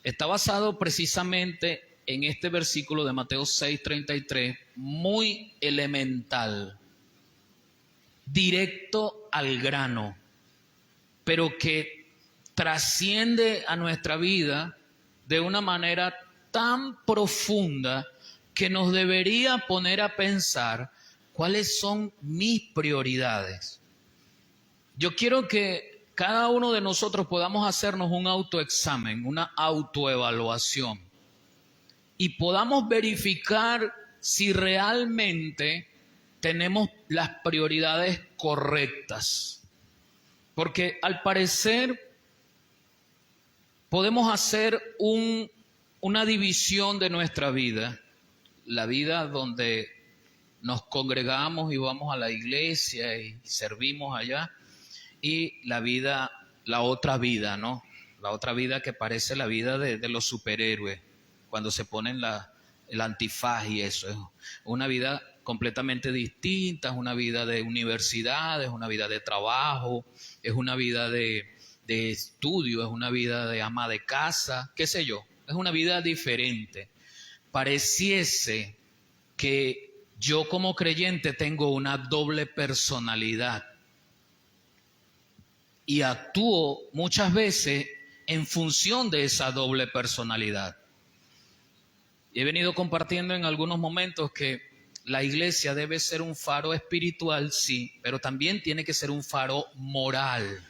está basado precisamente en este versículo de Mateo 6:33, muy elemental, directo al grano, pero que trasciende a nuestra vida de una manera tan profunda que nos debería poner a pensar cuáles son mis prioridades. Yo quiero que cada uno de nosotros podamos hacernos un autoexamen, una autoevaluación, y podamos verificar si realmente tenemos las prioridades correctas. Porque al parecer podemos hacer una división de nuestra vida, la vida donde nos congregamos y vamos a la iglesia y servimos allá, y la otra vida, ¿no? La otra vida que parece la vida de los superhéroes, cuando se ponen el antifaz y eso. Es una vida completamente distinta, es una vida de universidad, es una vida de trabajo, es una vida de estudio, es una vida de ama de casa, qué sé yo, es una vida diferente. Pareciese que yo como creyente tengo una doble personalidad y actúo muchas veces en función de esa doble personalidad. He venido compartiendo en algunos momentos que la iglesia debe ser un faro espiritual, sí, pero también tiene que ser un faro moral.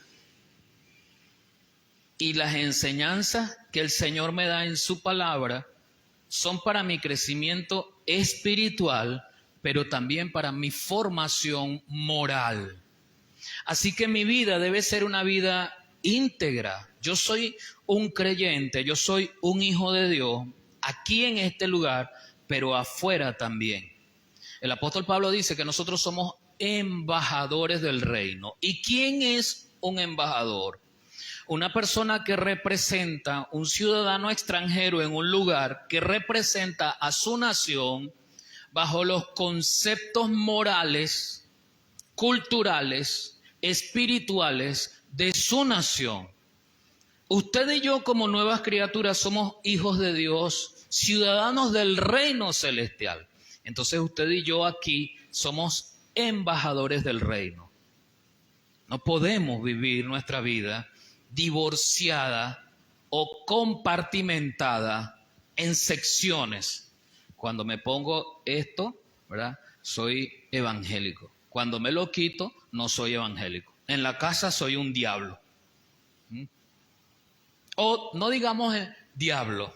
Y las enseñanzas que el Señor me da en su palabra son para mi crecimiento espiritual, pero también para mi formación moral. Así que mi vida debe ser una vida íntegra. Yo soy un creyente, yo soy un hijo de Dios, aquí en este lugar, pero afuera también. El apóstol Pablo dice que nosotros somos embajadores del reino. ¿Y quién es un embajador? Una persona que representa, un ciudadano extranjero en un lugar que representa a su nación bajo los conceptos morales, culturales, espirituales de su nación. Usted y yo como nuevas criaturas somos hijos de Dios, ciudadanos del reino celestial. Entonces usted y yo aquí somos embajadores del reino. No podemos vivir nuestra vida divorciada o compartimentada en secciones. Cuando me pongo esto, ¿verdad? Soy evangélico. Cuando me lo quito, no soy evangélico. En la casa soy un diablo. O no digamos diablo,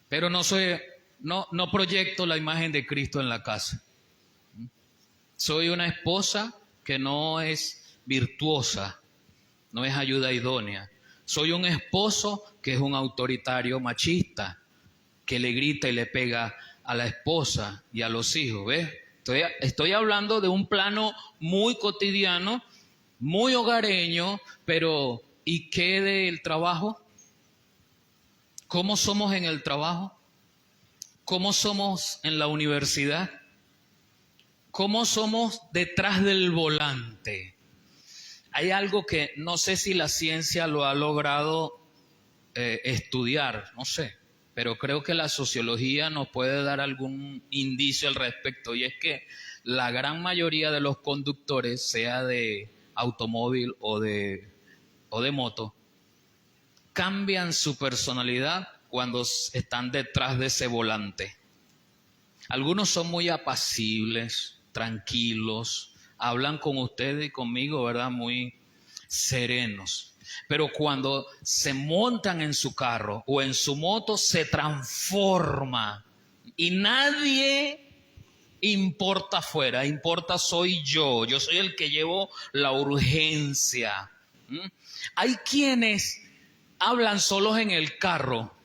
pero no proyecto la imagen de Cristo en la casa. Soy una esposa que no es virtuosa, no es ayuda idónea. Soy un esposo que es un autoritario machista, que le grita y le pega a la esposa y a los hijos, ¿ves? Estoy hablando de un plano muy cotidiano, muy hogareño, pero ¿y qué del trabajo? ¿Cómo somos en el trabajo? ¿Cómo somos en la universidad? ¿Cómo somos detrás del volante? Hay algo que no sé si la ciencia lo ha logrado estudiar, no sé, pero creo que la sociología nos puede dar algún indicio al respecto, y es que la gran mayoría de los conductores, sea de automóvil o de moto, cambian su personalidad cuando están detrás de ese volante. Algunos son muy apacibles, tranquilos, hablan con ustedes y conmigo, ¿verdad? Muy serenos. Pero cuando se montan en su carro o en su moto, se transforma. Y nadie importa afuera, importa soy yo. Yo soy el que llevo la urgencia. Hay quienes hablan solos en el carro.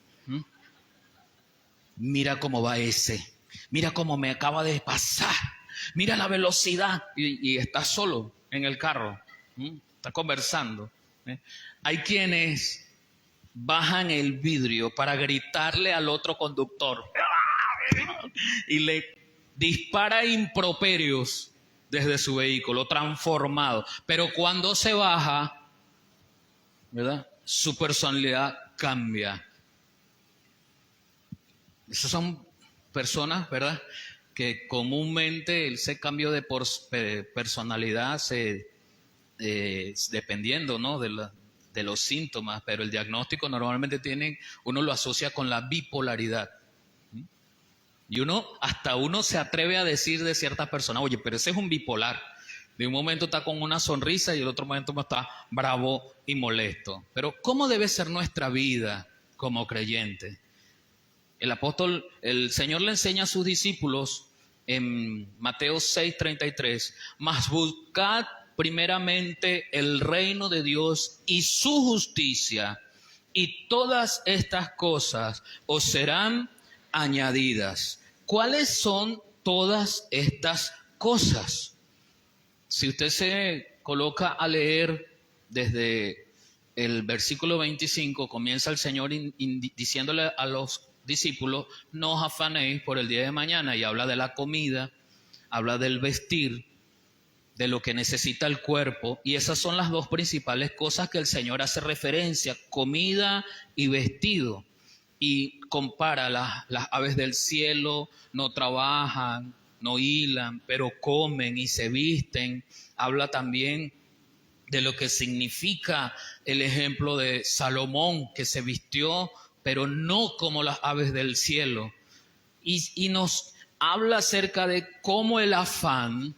Mira cómo va ese. Mira cómo me acaba de pasar. Mira la velocidad. Y está solo en el carro. Está conversando. Hay quienes bajan el vidrio para gritarle al otro conductor. Y le dispara improperios desde su vehículo, transformado. Pero cuando se baja, ¿verdad? Su personalidad cambia. Esas son personas, ¿verdad?, que comúnmente ese cambio de personalidad dependiendo, ¿no?, de los síntomas, pero el diagnóstico normalmente uno lo asocia con la bipolaridad. Y hasta uno se atreve a decir de ciertas personas, oye, pero ese es un bipolar. De un momento está con una sonrisa y el otro momento está bravo y molesto. Pero ¿cómo debe ser nuestra vida como creyente? El Señor le enseña a sus discípulos en Mateo 6:33, mas buscad primeramente el reino de Dios y su justicia, y todas estas cosas os serán añadidas. ¿Cuáles son todas estas cosas? Si usted se coloca a leer desde el versículo 25, comienza el Señor diciéndole a los discípulos, no os afanéis por el día de mañana, y habla de la comida, habla del vestir, de lo que necesita el cuerpo, y esas son las dos principales cosas que el Señor hace referencia, comida y vestido, y compara las aves del cielo, no trabajan, no hilan, pero comen y se visten. Habla también de lo que significa el ejemplo de Salomón, que se vistió, pero no como las aves del cielo, y nos habla acerca de cómo el afán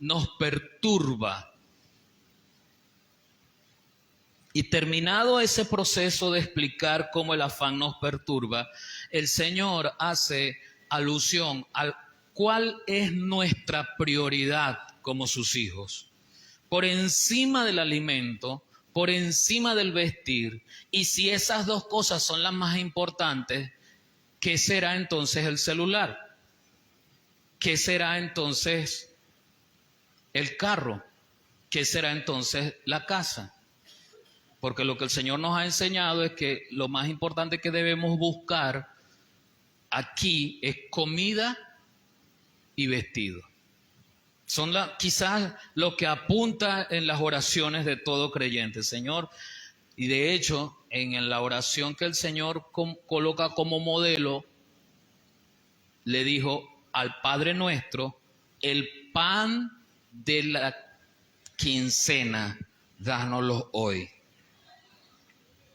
nos perturba. Y terminado ese proceso de explicar cómo el afán nos perturba, el Señor hace alusión a cuál es nuestra prioridad como sus hijos. Por encima del alimento, por encima del vestir, y si esas dos cosas son las más importantes, ¿qué será entonces el celular? ¿Qué será entonces el carro? ¿Qué será entonces la casa? Porque lo que el Señor nos ha enseñado es que lo más importante que debemos buscar aquí es comida y vestido. Son quizás lo que apunta en las oraciones de todo creyente, Señor. Y de hecho, en la oración que el Señor coloca como modelo, le dijo al Padre nuestro, el pan de la quincena, dánoslo hoy.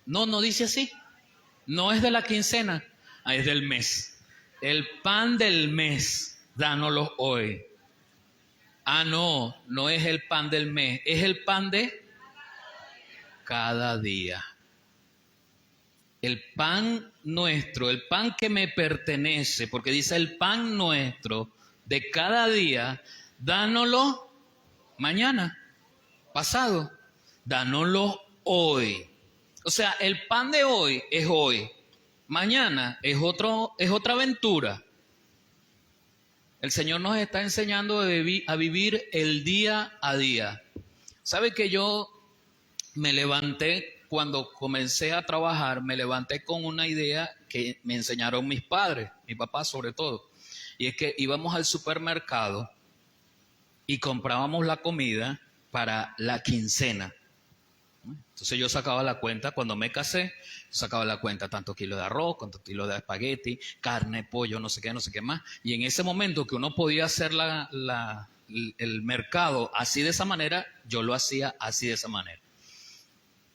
No dice así. No es de la quincena, es del mes. El pan del mes, dánoslo hoy. No es el pan del mes, es el pan de cada día. El pan nuestro, el pan que me pertenece, porque dice el pan nuestro de cada día, dánoslo mañana, pasado, dánoslo hoy. O sea, el pan de hoy es hoy, mañana es otra aventura. El Señor nos está enseñando a vivir el día a día. ¿Sabe que yo me levanté, cuando comencé a trabajar, me levanté con una idea que me enseñaron mis padres, mi papá sobre todo? Y es que íbamos al supermercado y comprábamos la comida para la quincena. Entonces yo sacaba la cuenta, cuando me casé, sacaba la cuenta, tantos kilos de arroz, tantos kilos de espagueti, carne, pollo, no sé qué más. Y en ese momento que uno podía hacer el mercado así de esa manera, yo lo hacía así de esa manera.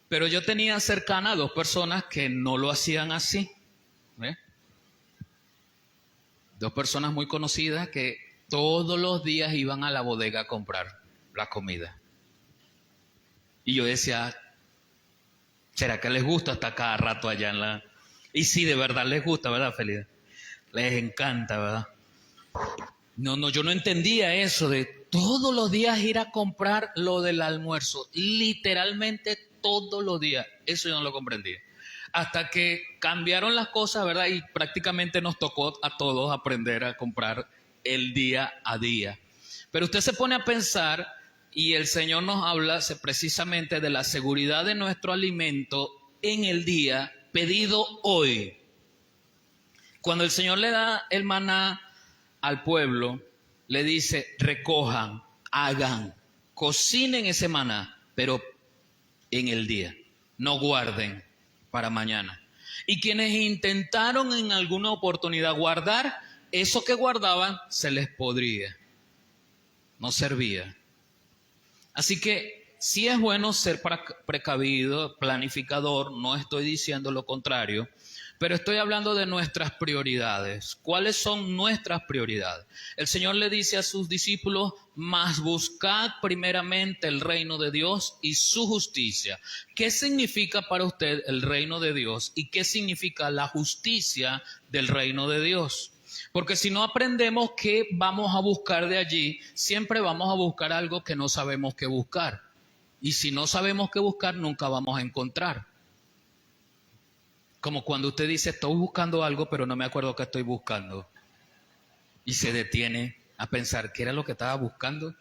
Pero yo tenía cercana a dos personas que no lo hacían así. Dos personas muy conocidas que todos los días iban a la bodega a comprar la comida. Y yo decía, ¿será que les gusta estar cada rato allá en la...? Y sí, de verdad les gusta, ¿verdad, Felida? Les encanta, ¿verdad? No, yo no entendía eso de todos los días ir a comprar lo del almuerzo. Literalmente todos los días. Eso yo no lo comprendía. Hasta que cambiaron las cosas, ¿verdad? Y prácticamente nos tocó a todos aprender a comprar el día a día. Pero usted se pone a pensar... Y el Señor nos habla precisamente de la seguridad de nuestro alimento en el día pedido hoy. Cuando el Señor le da el maná al pueblo, le dice, recojan, hagan, cocinen ese maná, pero en el día, no guarden. para mañana. Y quienes intentaron en alguna oportunidad guardar, eso que guardaban se les podría, no servía. Así que sí es bueno ser precavido, planificador, no estoy diciendo lo contrario, pero estoy hablando de nuestras prioridades. ¿Cuáles son nuestras prioridades? El Señor le dice a sus discípulos: mas buscad primeramente el reino de Dios y su justicia. ¿Qué significa para usted el reino de Dios y qué significa la justicia del reino de Dios? Porque si no aprendemos qué vamos a buscar de allí, siempre vamos a buscar algo que no sabemos qué buscar. Y si no sabemos qué buscar, nunca vamos a encontrar. Como cuando usted dice: estoy buscando algo, pero no me acuerdo qué estoy buscando. Y se detiene a pensar qué era lo que estaba buscando.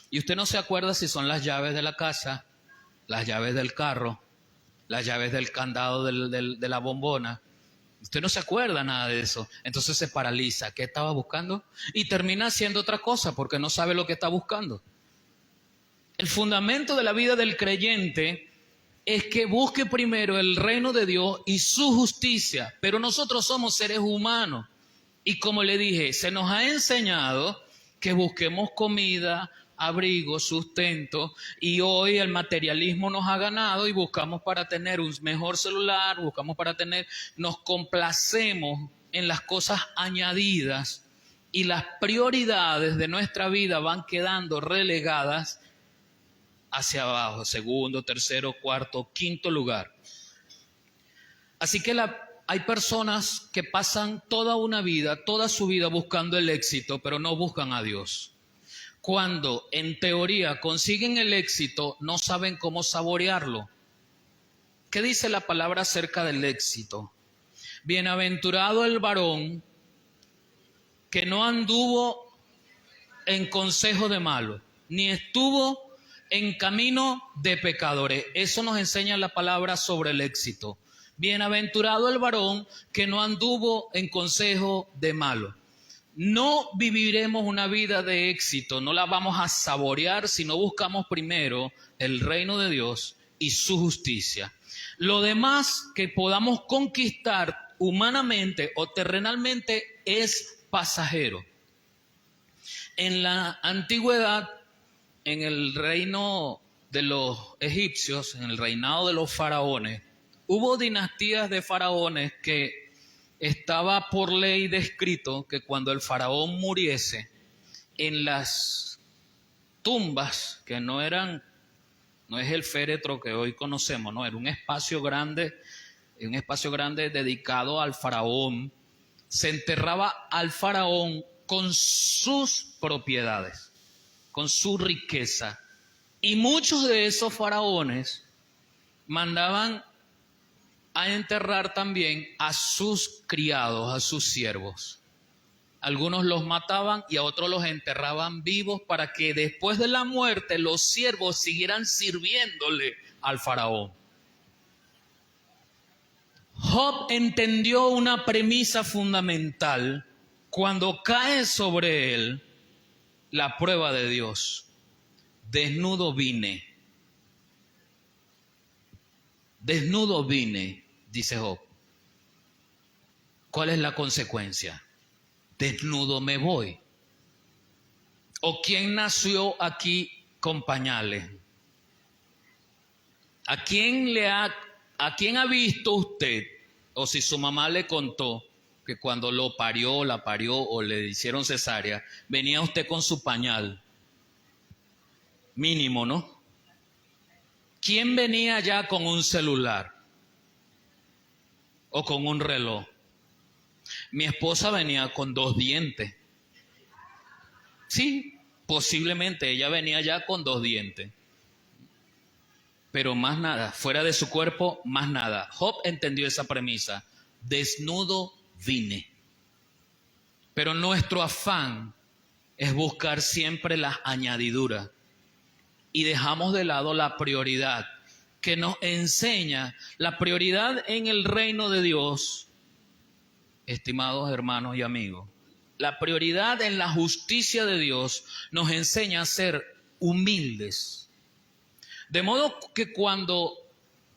Y usted no se acuerda si son las llaves de la casa, las llaves del carro, las llaves del candado de la bombona. Usted no se acuerda nada de eso. Entonces se paraliza. ¿Qué estaba buscando? Y termina haciendo otra cosa porque no sabe lo que está buscando. El fundamento de la vida del creyente es que busque primero el reino de Dios y su justicia. Pero nosotros somos seres humanos. Y como le dije, se nos ha enseñado que busquemos comida, abrigo, sustento, y hoy el materialismo nos ha ganado y buscamos para tener un mejor celular, nos complacemos en las cosas añadidas y las prioridades de nuestra vida van quedando relegadas hacia abajo, segundo, tercero, cuarto, quinto lugar. Así que hay personas que pasan toda su vida buscando el éxito, pero no buscan a Dios. Cuando en teoría consiguen el éxito, no saben cómo saborearlo. ¿Qué dice la palabra acerca del éxito? Bienaventurado el varón que no anduvo en consejo de malos, ni estuvo en camino de pecadores. Eso nos enseña la palabra sobre el éxito. Bienaventurado el varón que no anduvo en consejo de malos. No viviremos una vida de éxito, no la vamos a saborear si no buscamos primero el reino de Dios y su justicia. Lo demás que podamos conquistar humanamente o terrenalmente es pasajero. En la antigüedad, en el reino de los egipcios, en el reinado de los faraones, hubo dinastías de faraones que estaba por ley descrito que cuando el faraón muriese, en las tumbas, que no es el féretro que hoy conocemos, no, era un espacio grande dedicado al faraón, se enterraba al faraón con sus propiedades, con su riqueza. Y muchos de esos faraones mandaban a enterrar también a sus criados, a sus siervos. Algunos los mataban y a otros los enterraban vivos para que después de la muerte los siervos siguieran sirviéndole al faraón. Job entendió una premisa fundamental cuando cae sobre él la prueba de Dios. Desnudo vine, dice Job. ¿Cuál es la consecuencia? Desnudo me voy. ¿O quién nació aquí con pañales? ¿A quién ha visto usted? O si su mamá le contó que cuando lo parió, la parió o le hicieron cesárea, venía usted con su pañal. Mínimo, ¿no? ¿Quién venía ya con un celular? ¿O con un reloj? Mi esposa venía con 2 dientes. Sí, posiblemente ella venía ya con 2 dientes. Pero más nada, fuera de su cuerpo, más nada. Job entendió esa premisa. Desnudo vine. Pero nuestro afán es buscar siempre las añadiduras. Y dejamos de lado la prioridad que nos enseña. La prioridad en el reino de Dios, estimados hermanos y amigos, la prioridad en la justicia de Dios nos enseña a ser humildes. De modo que cuando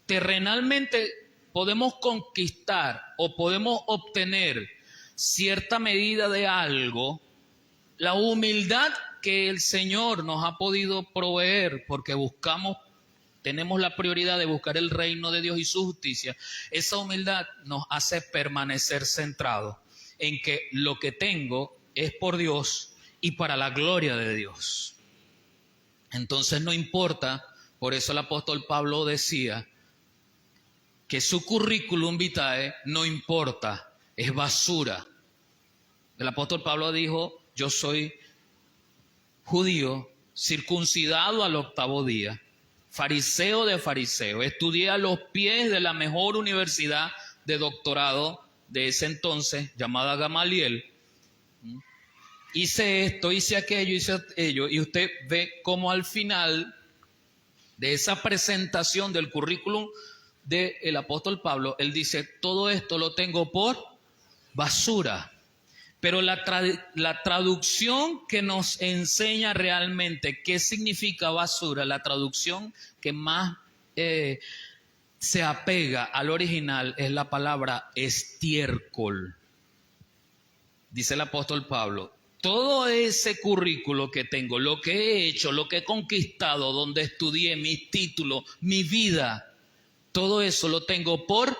terrenalmente podemos conquistar o podemos obtener cierta medida de algo, la humildad que el Señor nos ha podido proveer, porque tenemos la prioridad de buscar el reino de Dios y su justicia, esa humildad nos hace permanecer centrados en que lo que tengo es por Dios y para la gloria de Dios. Entonces no importa, por eso el apóstol Pablo decía que su currículum vitae no importa, es basura. El apóstol Pablo dijo, yo soy judío, circuncidado al 8º día, fariseo de fariseo, estudié a los pies de la mejor universidad de doctorado de ese entonces, llamada Gamaliel. Hice esto, hice aquello, y usted ve cómo al final de esa presentación del currículum del apóstol Pablo, él dice, todo esto lo tengo por basura. Pero la traducción que nos enseña realmente qué significa basura, la traducción que más se apega al original es la palabra estiércol. Dice el apóstol Pablo, todo ese currículo que tengo, lo que he hecho, lo que he conquistado, donde estudié, mis títulos, mi vida, todo eso lo tengo por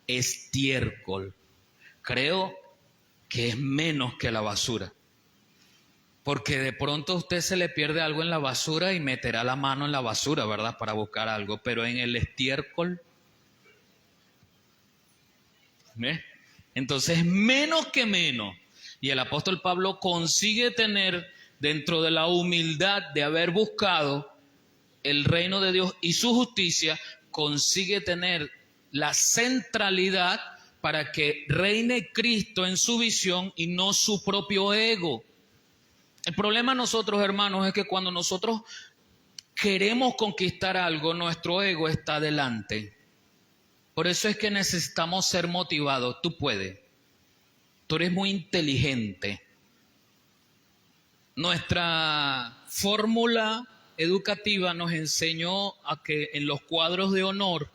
estiércol. Creo que es menos que la basura. Porque de pronto a usted se le pierde algo en la basura y meterá la mano en la basura, ¿verdad? Para buscar algo. Pero en el estiércol, ¿ves? Entonces, menos que menos. Y el apóstol Pablo consigue tener, dentro de la humildad de haber buscado el reino de Dios y su justicia, consigue tener la centralidad para que reine Cristo en su visión y no su propio ego. El problema nosotros, hermanos, es que cuando nosotros queremos conquistar algo, nuestro ego está delante. Por eso es que necesitamos ser motivados. Tú puedes. Tú eres muy inteligente. Nuestra fórmula educativa nos enseñó a que en los cuadros de honor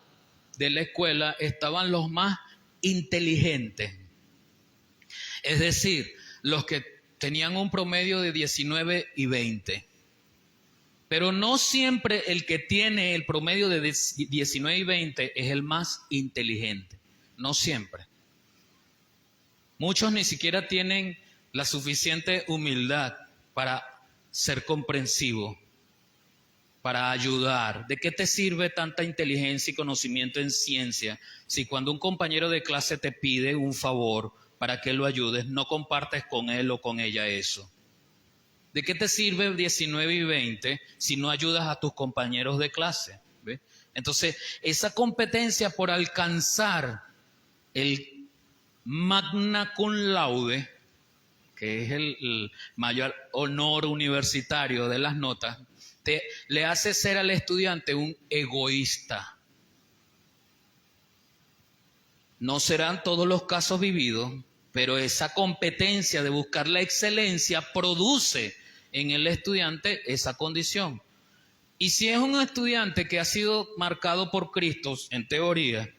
de la escuela estaban los más inteligentes. Es decir, los que tenían un promedio de 19 y 20. Pero no siempre el que tiene el promedio de 19 y 20 es el más inteligente. No siempre. Muchos ni siquiera tienen la suficiente humildad para ser comprensivos, para ayudar. ¿De qué te sirve tanta inteligencia y conocimiento en ciencia si cuando un compañero de clase te pide un favor para que lo ayudes, no compartes con él o con ella eso? ¿De qué te sirve 19 y 20 si no ayudas a tus compañeros de clase? ¿Ves? Entonces, esa competencia por alcanzar el magna cum laude, que es el mayor honor universitario de las notas, le hace ser al estudiante un egoísta. No serán todos los casos vividos, pero esa competencia de buscar la excelencia produce en el estudiante esa condición. Y si es un estudiante que ha sido marcado por Cristo, en teoría,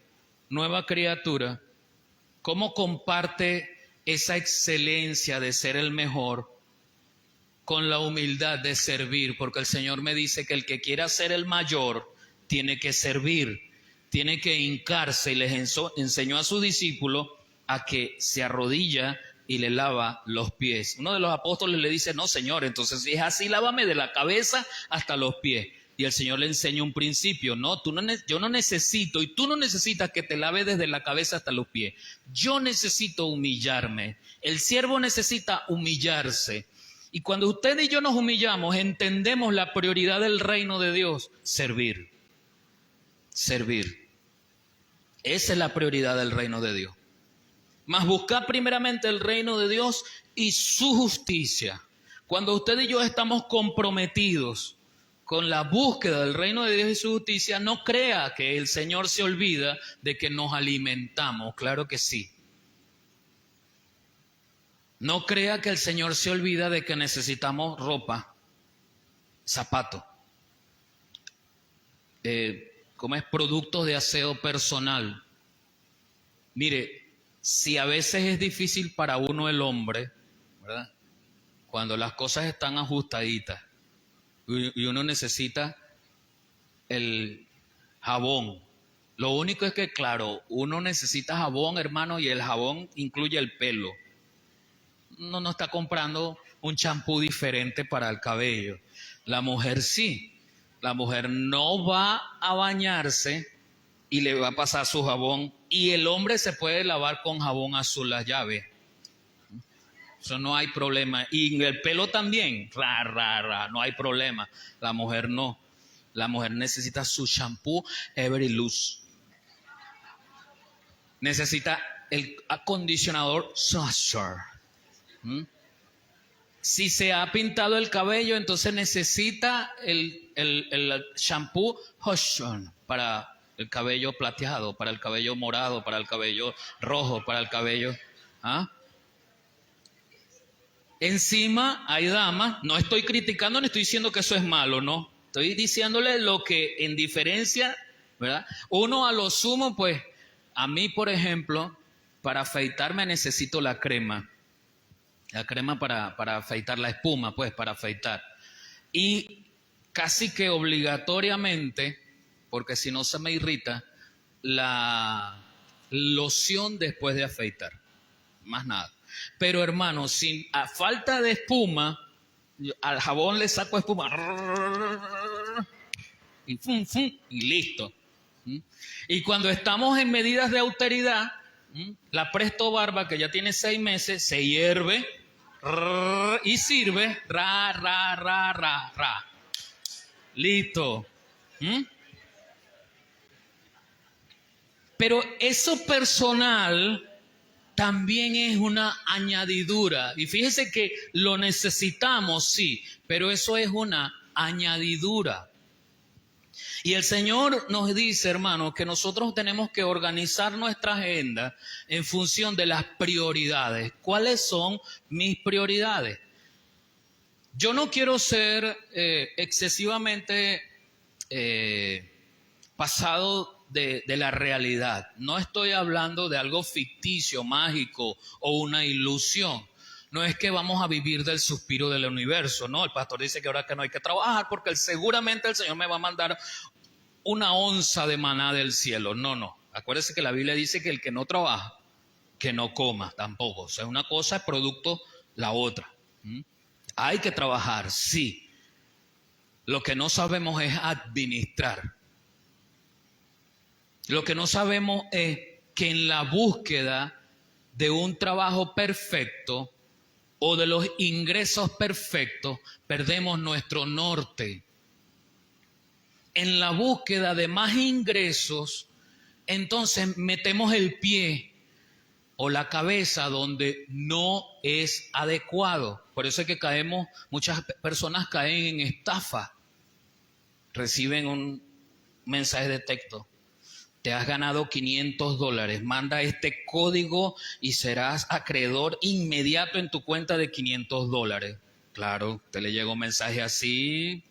nueva criatura, ¿cómo comparte esa excelencia de ser el mejor con la humildad de servir? Porque el Señor me dice que el que quiera ser el mayor tiene que servir, tiene que hincarse, y les enseñó a sus discípulos a que se arrodilla y le lava los pies. Uno de los apóstoles le dice, no, Señor, entonces si es así, lávame de la cabeza hasta los pies. Y el Señor le enseña un principio, no, yo no necesito, y tú no necesitas que te lave desde la cabeza hasta los pies. Yo necesito humillarme. El siervo necesita humillarse. Y cuando usted y yo nos humillamos, entendemos la prioridad del reino de Dios, servir. Servir. Esa es la prioridad del reino de Dios. Mas buscar primeramente el reino de Dios y su justicia. Cuando usted y yo estamos comprometidos con la búsqueda del reino de Dios y su justicia, no crea que el Señor se olvida de que nos alimentamos. Claro que sí. No crea que el Señor se olvida de que necesitamos ropa, zapatos, productos de aseo personal. Mire, si a veces es difícil para uno el hombre, ¿verdad? Cuando las cosas están ajustaditas y uno necesita el jabón. Lo único es que, claro, uno necesita jabón, hermano, y el jabón incluye el pelo. Uno no está comprando un champú diferente para el cabello. La mujer sí. La mujer no va a bañarse y le va a pasar su jabón. Y el hombre se puede lavar con jabón azul las llaves. Eso no hay problema. Y el pelo también, no hay problema. La mujer no. La mujer necesita su shampoo Every Loose. Necesita el acondicionador Saucer. Si se ha pintado el cabello, entonces necesita el shampoo Hudson para el cabello plateado, para el cabello morado, para el cabello rojo, para el cabello... ¿ah? Encima hay damas, no estoy criticando ni estoy diciendo que eso es malo, no. Estoy diciéndole lo que en diferencia, ¿verdad? Uno a lo sumo, pues, a mí, por ejemplo, para afeitarme necesito la crema. La crema para afeitar, la espuma, pues, para afeitar. Y casi que obligatoriamente, porque si no se me irrita, la loción después de afeitar. Más nada. Pero hermano, a falta de espuma, al jabón le saco espuma y, y listo. Y cuando estamos en medidas de austeridad, la Presto Barba, que ya tiene 6 meses, se hierve y sirve listo. Pero eso personal también es una añadidura. Y fíjese que lo necesitamos, sí, pero eso es una añadidura. Y el Señor nos dice, hermanos, que nosotros tenemos que organizar nuestra agenda en función de las prioridades. ¿Cuáles son mis prioridades? Yo no quiero ser excesivamente pasado de la realidad. No estoy hablando de algo ficticio, mágico o una ilusión. No es que vamos a vivir del suspiro del universo, no. El pastor dice que ahora que no hay que trabajar porque seguramente el Señor me va a mandar una onza de maná del cielo. No. Acuérdese que la Biblia dice que el que no trabaja, que no coma tampoco. O sea, una cosa es producto la otra. Hay que trabajar, sí. Lo que no sabemos es administrar. Lo que no sabemos es que en la búsqueda de un trabajo perfecto o de los ingresos perfectos, perdemos nuestro norte. En la búsqueda de más ingresos, entonces metemos el pie o la cabeza donde no es adecuado. Por eso es que muchas personas caen en estafa. Reciben un mensaje de texto. Te has ganado $500, manda este código y serás acreedor inmediato en tu cuenta de $500. Claro, te le llega un mensaje así,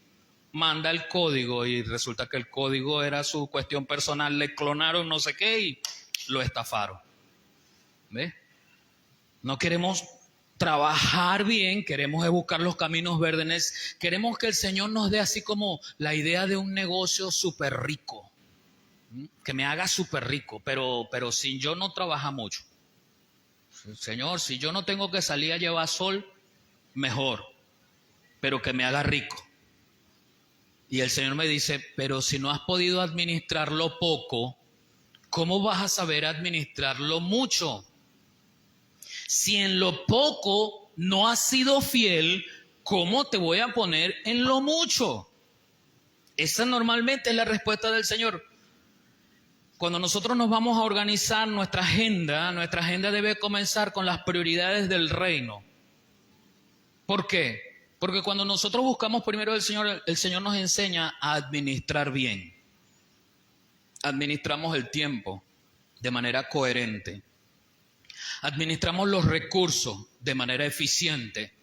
manda el código y resulta que el código era su cuestión personal, le clonaron no sé qué y lo estafaron. ¿Ves? No queremos trabajar bien, queremos buscar los caminos verdes, queremos que el Señor nos dé así como la idea de un negocio súper rico. Que me haga súper rico, pero si yo no trabaja mucho. Señor, si yo no tengo que salir a llevar sol, mejor, pero que me haga rico. Y el Señor me dice, pero si no has podido administrar lo poco, ¿cómo vas a saber administrar lo mucho? Si en lo poco no has sido fiel, ¿cómo te voy a poner en lo mucho? Esa normalmente es la respuesta del Señor. Cuando nosotros nos vamos a organizar nuestra agenda debe comenzar con las prioridades del reino. ¿Por qué? Porque cuando nosotros buscamos primero al Señor, el Señor nos enseña a administrar bien. Administramos el tiempo de manera coherente. Administramos los recursos de manera eficiente.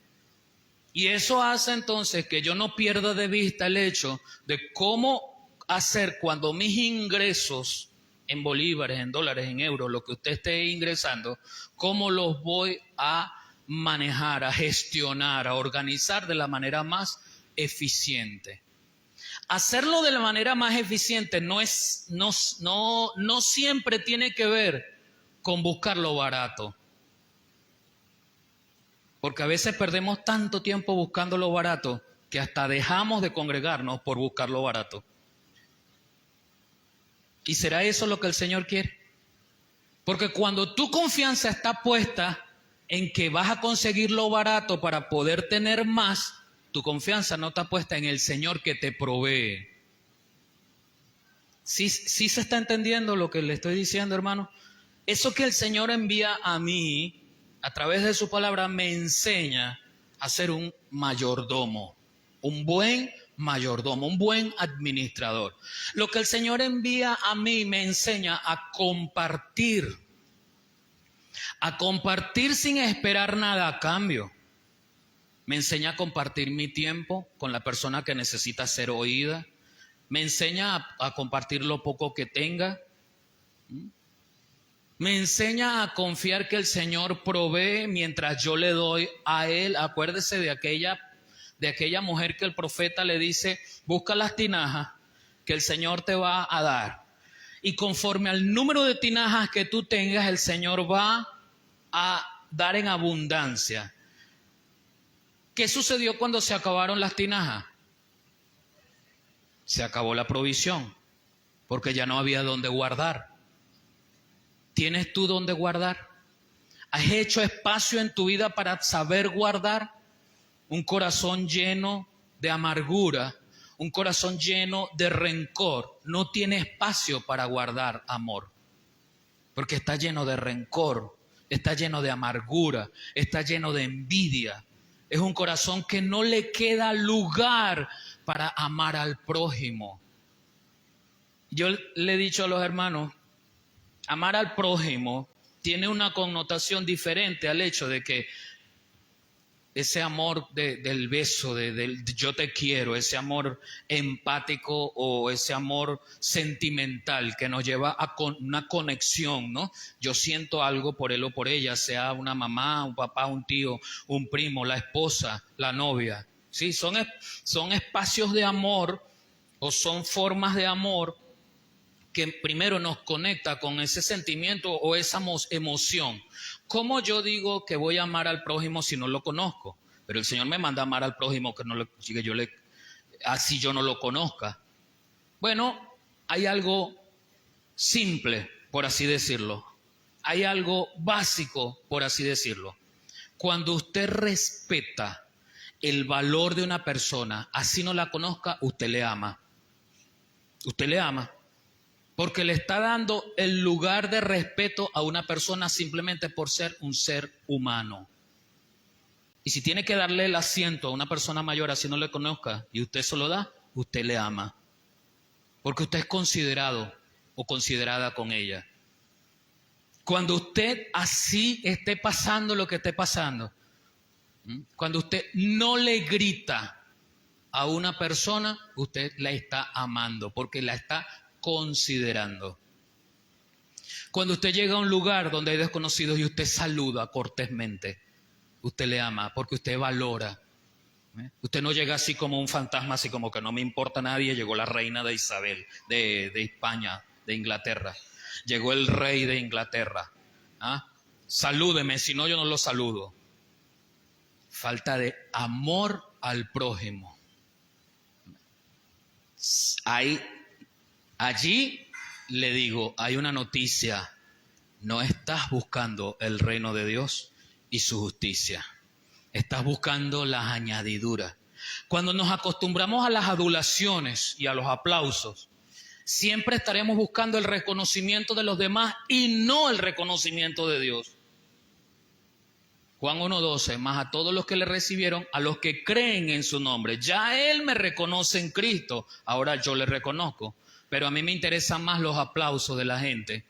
Y eso hace entonces que yo no pierda de vista el hecho de cómo hacer cuando mis ingresos en bolívares, en dólares, en euros, lo que usted esté ingresando, ¿cómo los voy a manejar, a gestionar, a organizar de la manera más eficiente? Hacerlo de la manera más eficiente no siempre tiene que ver con buscar lo barato. Porque a veces perdemos tanto tiempo buscando lo barato que hasta dejamos de congregarnos por buscar lo barato. ¿Y será eso lo que el Señor quiere? Porque cuando tu confianza está puesta en que vas a conseguir lo barato para poder tener más, tu confianza no está puesta en el Señor que te provee. ¿Sí se está entendiendo lo que le estoy diciendo, hermano? Eso que el Señor envía a mí, a través de su palabra, me enseña a ser un mayordomo, un buen mayordomo, un buen administrador. Lo que el Señor envía a mí me enseña a compartir sin esperar nada a cambio. Me enseña a compartir mi tiempo con la persona que necesita ser oída. Me enseña a compartir lo poco que tenga. Me enseña a confiar que el Señor provee mientras yo le doy a Él. Acuérdese de aquella mujer que el profeta le dice, busca las tinajas que el Señor te va a dar. Y conforme al número de tinajas que tú tengas, el Señor va a dar en abundancia. ¿Qué sucedió cuando se acabaron las tinajas? Se acabó la provisión, porque ya no había dónde guardar. ¿Tienes tú dónde guardar? ¿Has hecho espacio en tu vida para saber guardar? Un corazón lleno de amargura, un corazón lleno de rencor, no tiene espacio para guardar amor, porque está lleno de rencor, está lleno de amargura, está lleno de envidia. Es un corazón que no le queda lugar para amar al prójimo. Yo le he dicho a los hermanos, amar al prójimo tiene una connotación diferente al hecho de que ese amor del beso, del yo te quiero, ese amor empático o ese amor sentimental que nos lleva a una conexión, ¿no? Yo siento algo por él o por ella, sea una mamá, un papá, un tío, un primo, la esposa, la novia. Sí, son espacios de amor o son formas de amor que primero nos conecta con ese sentimiento o esa emoción. ¿Cómo yo digo que voy a amar al prójimo si no lo conozco? Pero el Señor me manda a amar al prójimo así yo no lo conozca. Bueno, hay algo simple, por así decirlo. Hay algo básico, por así decirlo. Cuando usted respeta el valor de una persona, así no la conozca, usted le ama. Usted le ama. Porque le está dando el lugar de respeto a una persona simplemente por ser un ser humano. Y si tiene que darle el asiento a una persona mayor así no le conozca y usted se lo da, usted le ama. Porque usted es considerado o considerada con ella. Cuando usted así esté pasando lo que esté pasando, cuando usted no le grita a una persona, usted la está amando porque la está considerando. Cuando usted llega a un lugar donde hay desconocidos y usted saluda cortésmente, usted le ama porque usted valora. Usted no llega así como un fantasma, así como que no me importa nadie. Llegó la reina de Isabel, de España, de Inglaterra. Llegó el rey de Inglaterra. Salúdeme, si no yo no lo saludo. Falta de amor al prójimo. Allí le digo, hay una noticia, no estás buscando el reino de Dios y su justicia, estás buscando las añadiduras. Cuando nos acostumbramos a las adulaciones y a los aplausos, siempre estaremos buscando el reconocimiento de los demás y no el reconocimiento de Dios. Juan 1:12, más a todos los que le recibieron, a los que creen en su nombre. Ya Él me reconoce en Cristo, ahora yo le reconozco. Pero a mí me interesan más los aplausos de la gente,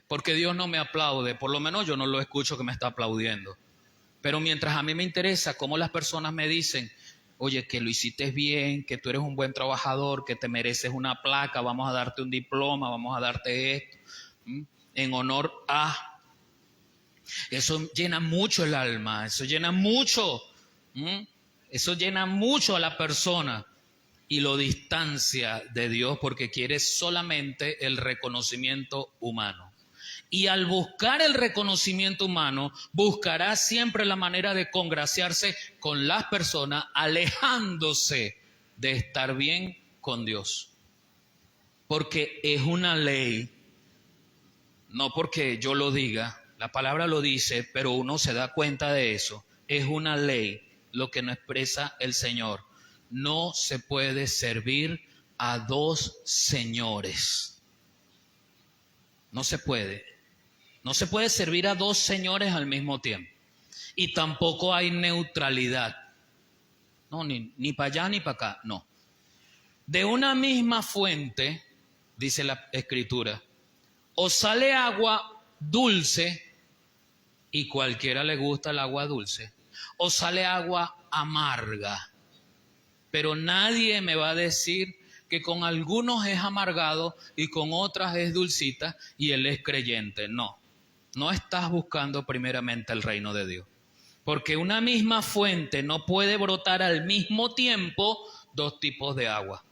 porque Dios no me aplaude, por lo menos yo no lo escucho que me está aplaudiendo. Pero mientras a mí me interesa cómo las personas me dicen, oye, que lo hiciste bien, que tú eres un buen trabajador, que te mereces una placa, vamos a darte un diploma, vamos a darte esto, en honor a... Eso llena mucho el alma, eso llena mucho, eso llena mucho a la persona y lo distancia de Dios porque quiere solamente el reconocimiento humano. Y al buscar el reconocimiento humano, buscará siempre la manera de congraciarse con las personas, alejándose de estar bien con Dios. Porque es una ley, no porque yo lo diga, la palabra lo dice, pero uno se da cuenta de eso. Es una ley lo que nos expresa el Señor. No se puede servir a dos señores. No se puede. No se puede servir a dos señores al mismo tiempo. Y tampoco hay neutralidad. No, ni para allá ni para acá, no. De una misma fuente, dice la Escritura, o sale agua dulce, y cualquiera le gusta el agua dulce, o sale agua amarga. Pero nadie me va a decir que con algunos es amargado y con otras es dulcita y él es creyente. No, no estás buscando primeramente el reino de Dios. Porque una misma fuente no puede brotar al mismo tiempo dos tipos de agua.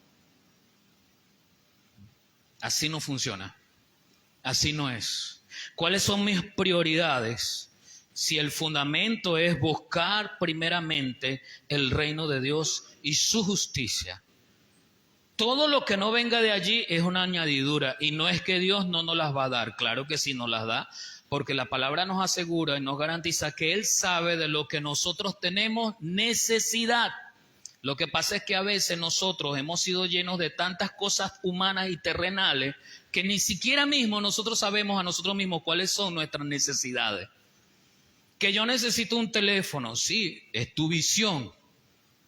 Así no funciona. Así no es. ¿Cuáles son mis prioridades? Si el fundamento es buscar primeramente el reino de Dios y su justicia. Todo lo que no venga de allí es una añadidura y no es que Dios no nos las va a dar. Claro que sí nos las da, porque la palabra nos asegura y nos garantiza que Él sabe de lo que nosotros tenemos necesidad. Lo que pasa es que a veces nosotros hemos sido llenos de tantas cosas humanas y terrenales que ni siquiera mismo nosotros sabemos a nosotros mismos cuáles son nuestras necesidades. Que yo necesito un teléfono, sí, es tu visión,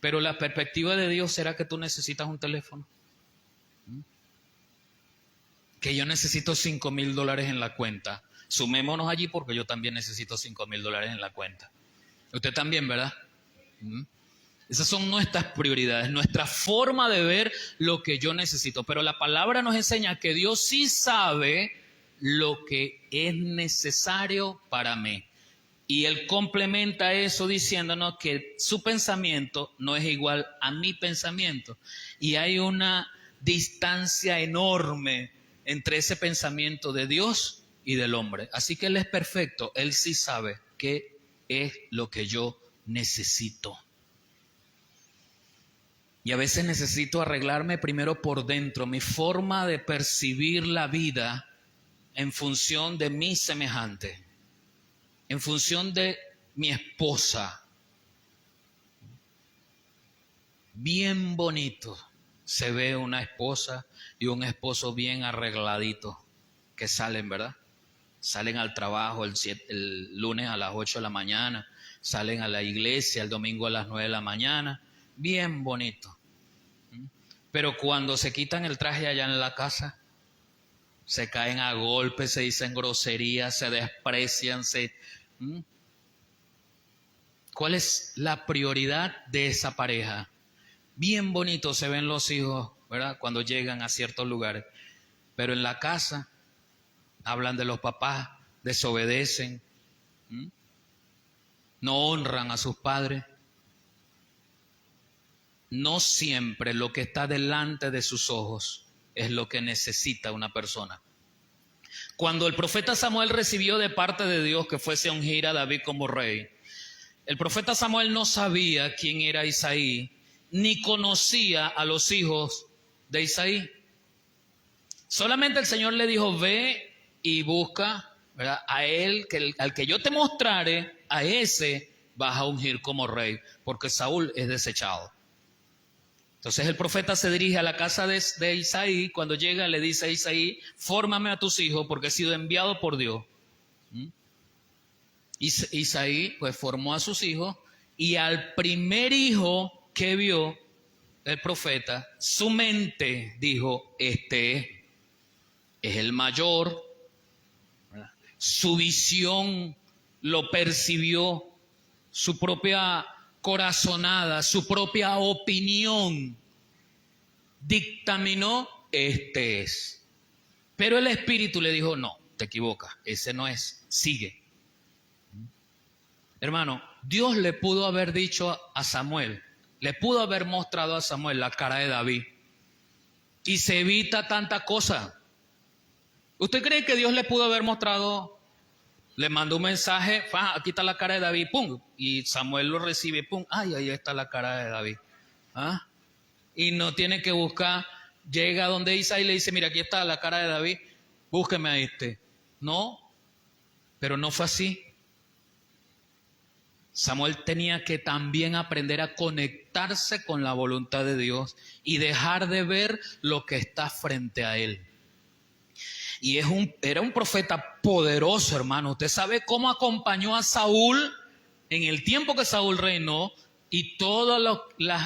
pero la perspectiva de Dios, ¿será que tú necesitas un teléfono? Que yo necesito $5,000 en la cuenta. Sumémonos allí porque yo también necesito $5,000 en la cuenta. Usted también, ¿verdad? Esas son nuestras prioridades, nuestra forma de ver lo que yo necesito. Pero la palabra nos enseña que Dios sí sabe lo que es necesario para mí. Y Él complementa eso diciéndonos que su pensamiento no es igual a mi pensamiento. Y hay una distancia enorme entre ese pensamiento de Dios y del hombre. Así que Él es perfecto, Él sí sabe qué es lo que yo necesito. Y a veces necesito arreglarme primero por dentro, mi forma de percibir la vida en función de mi semejante, en función de mi esposa. Bien bonito se ve una esposa y un esposo bien arregladito que salen, ¿verdad? Salen al trabajo el lunes a las 8 de la mañana, salen a la iglesia el domingo a las 9 de la mañana, bien bonito. Pero cuando se quitan el traje allá en la casa, se caen a golpes, se dicen groserías, se desprecian, ¿Cuál es la prioridad de esa pareja? Bien bonito se ven los hijos, ¿verdad? Cuando llegan a ciertos lugares. Pero en la casa hablan de los papás, desobedecen, no honran a sus padres. No siempre lo que está delante de sus ojos es lo que necesita una persona. Cuando el profeta Samuel recibió de parte de Dios que fuese a ungir a David como rey, el profeta Samuel no sabía quién era Isaí, ni conocía a los hijos de Isaí. Solamente el Señor le dijo, ve y busca, ¿verdad?, a él, al que yo te mostrare, a ese vas a ungir como rey, porque Saúl es desechado. Entonces el profeta se dirige a la casa de Isaí. Cuando llega le dice a Isaí, fórmame a tus hijos porque he sido enviado por Dios. Isaí pues formó a sus hijos y al primer hijo que vio el profeta, su mente dijo, este es el mayor. Su visión lo percibió, su propia corazonada, su propia opinión, dictaminó, este es. Pero el Espíritu le dijo, no, te equivocas, ese no es, sigue. Hermano, Dios le pudo haber dicho a Samuel, le pudo haber mostrado a Samuel la cara de David y se evita tanta cosa. ¿Usted cree que Dios le pudo haber mostrado, le mandó un mensaje, aquí está la cara de David, pum, y Samuel lo recibe, pum, ay, ahí está la cara de David? ¿Ah? Y no tiene que buscar, llega donde Isaí y le dice, mira, aquí está la cara de David, búsqueme a este. No, pero no fue así. Samuel tenía que también aprender a conectarse con la voluntad de Dios y dejar de ver lo que está frente a él. Y era un profeta poderoso, hermano. Usted sabe cómo acompañó a Saúl en el tiempo que Saúl reinó y todas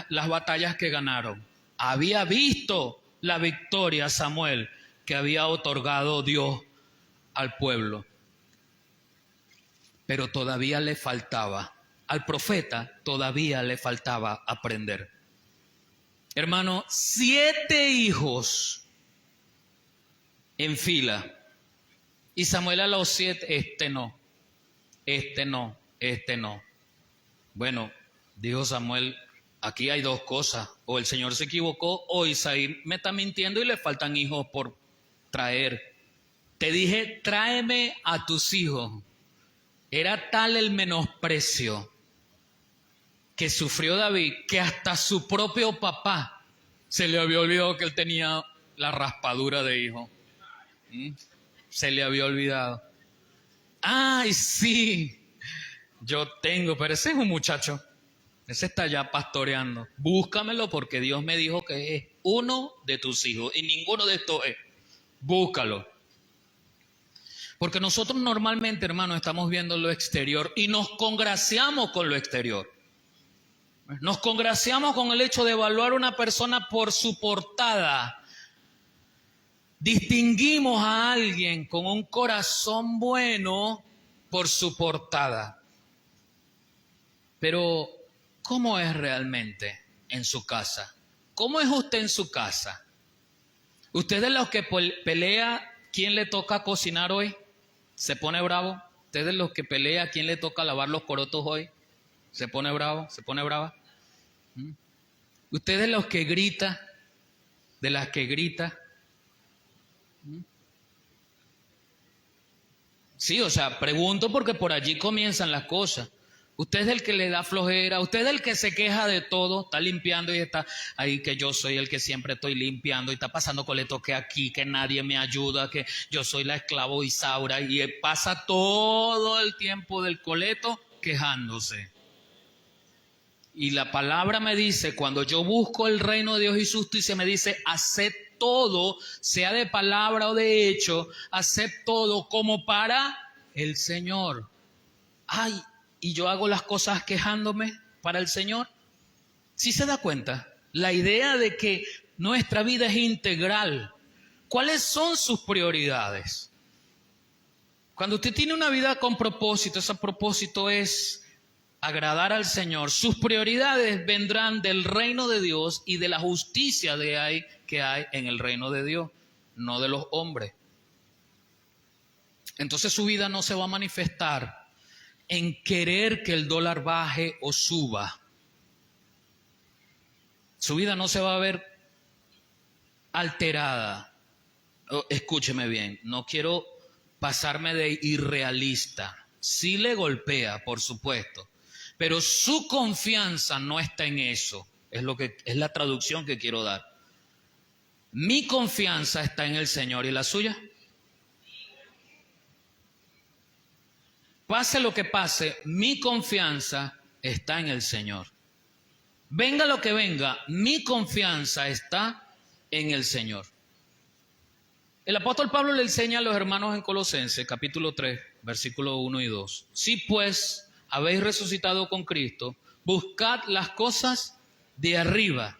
las batallas que ganaron. Había visto la victoria Samuel que había otorgado Dios al pueblo. Pero todavía le faltaba, al profeta todavía le faltaba aprender. Hermano, 7 hijos en fila. Y Samuel a los 7, este no. Bueno, dijo Samuel, aquí hay 2 cosas. O el Señor se equivocó o Isaí me está mintiendo y le faltan hijos por traer. Te dije, tráeme a tus hijos. Era tal el menosprecio que sufrió David que hasta su propio papá se le había olvidado que él tenía la raspadura de hijo. Se le había olvidado. Ay, sí, yo tengo, pero ese es un muchacho. Ese está ya pastoreando. Búscamelo porque Dios me dijo que es uno de tus hijos y ninguno de estos es. Búscalo. Porque nosotros normalmente, hermano, estamos viendo lo exterior y nos congraciamos con lo exterior. Nos congraciamos con el hecho de evaluar a una persona por su portada. Distinguimos a alguien con un corazón bueno por su portada. Pero, ¿cómo es realmente en su casa? ¿Cómo es usted en su casa? ¿Usted es de los que pelea quién le toca cocinar hoy? ¿Se pone bravo? ¿Usted es de los que pelea quién le toca lavar los corotos hoy? ¿Se pone bravo? ¿Se pone brava? ¿Usted es de los que grita? ¿De las que grita? Sí, o sea, pregunto porque por allí comienzan las cosas. Usted es el que le da flojera, usted es el que se queja de todo, está limpiando y está ahí que yo soy el que siempre estoy limpiando y está pasando coleto que aquí, que nadie me ayuda, que yo soy la esclavo Isaura y pasa todo el tiempo del coleto quejándose. Y la palabra me dice, cuando yo busco el reino de Dios y su justicia, me dice, haced todo, sea de palabra o de hecho, haced todo como para el Señor. Ay, y yo hago las cosas quejándome para el Señor. ¿Sí se da cuenta? La idea de que nuestra vida es integral. ¿Cuáles son sus prioridades? Cuando usted tiene una vida con propósito, ese propósito es agradar al Señor. Sus prioridades vendrán del reino de Dios y de la justicia que hay en el reino de Dios, no de los hombres. Entonces su vida no se va a manifestar en querer que el dólar baje o suba. Su vida no se va a ver alterada. Escúcheme bien, no quiero pasarme de irrealista. Sí le golpea, por supuesto, pero su confianza no está en eso. Es la traducción que quiero dar. Mi confianza está en el Señor, ¿y la suya? Pase lo que pase, mi confianza está en el Señor. Venga lo que venga, mi confianza está en el Señor. El apóstol Pablo le enseña a los hermanos en Colosenses, capítulo 3, versículos 1 y 2. Si pues habéis resucitado con Cristo, buscad las cosas de arriba.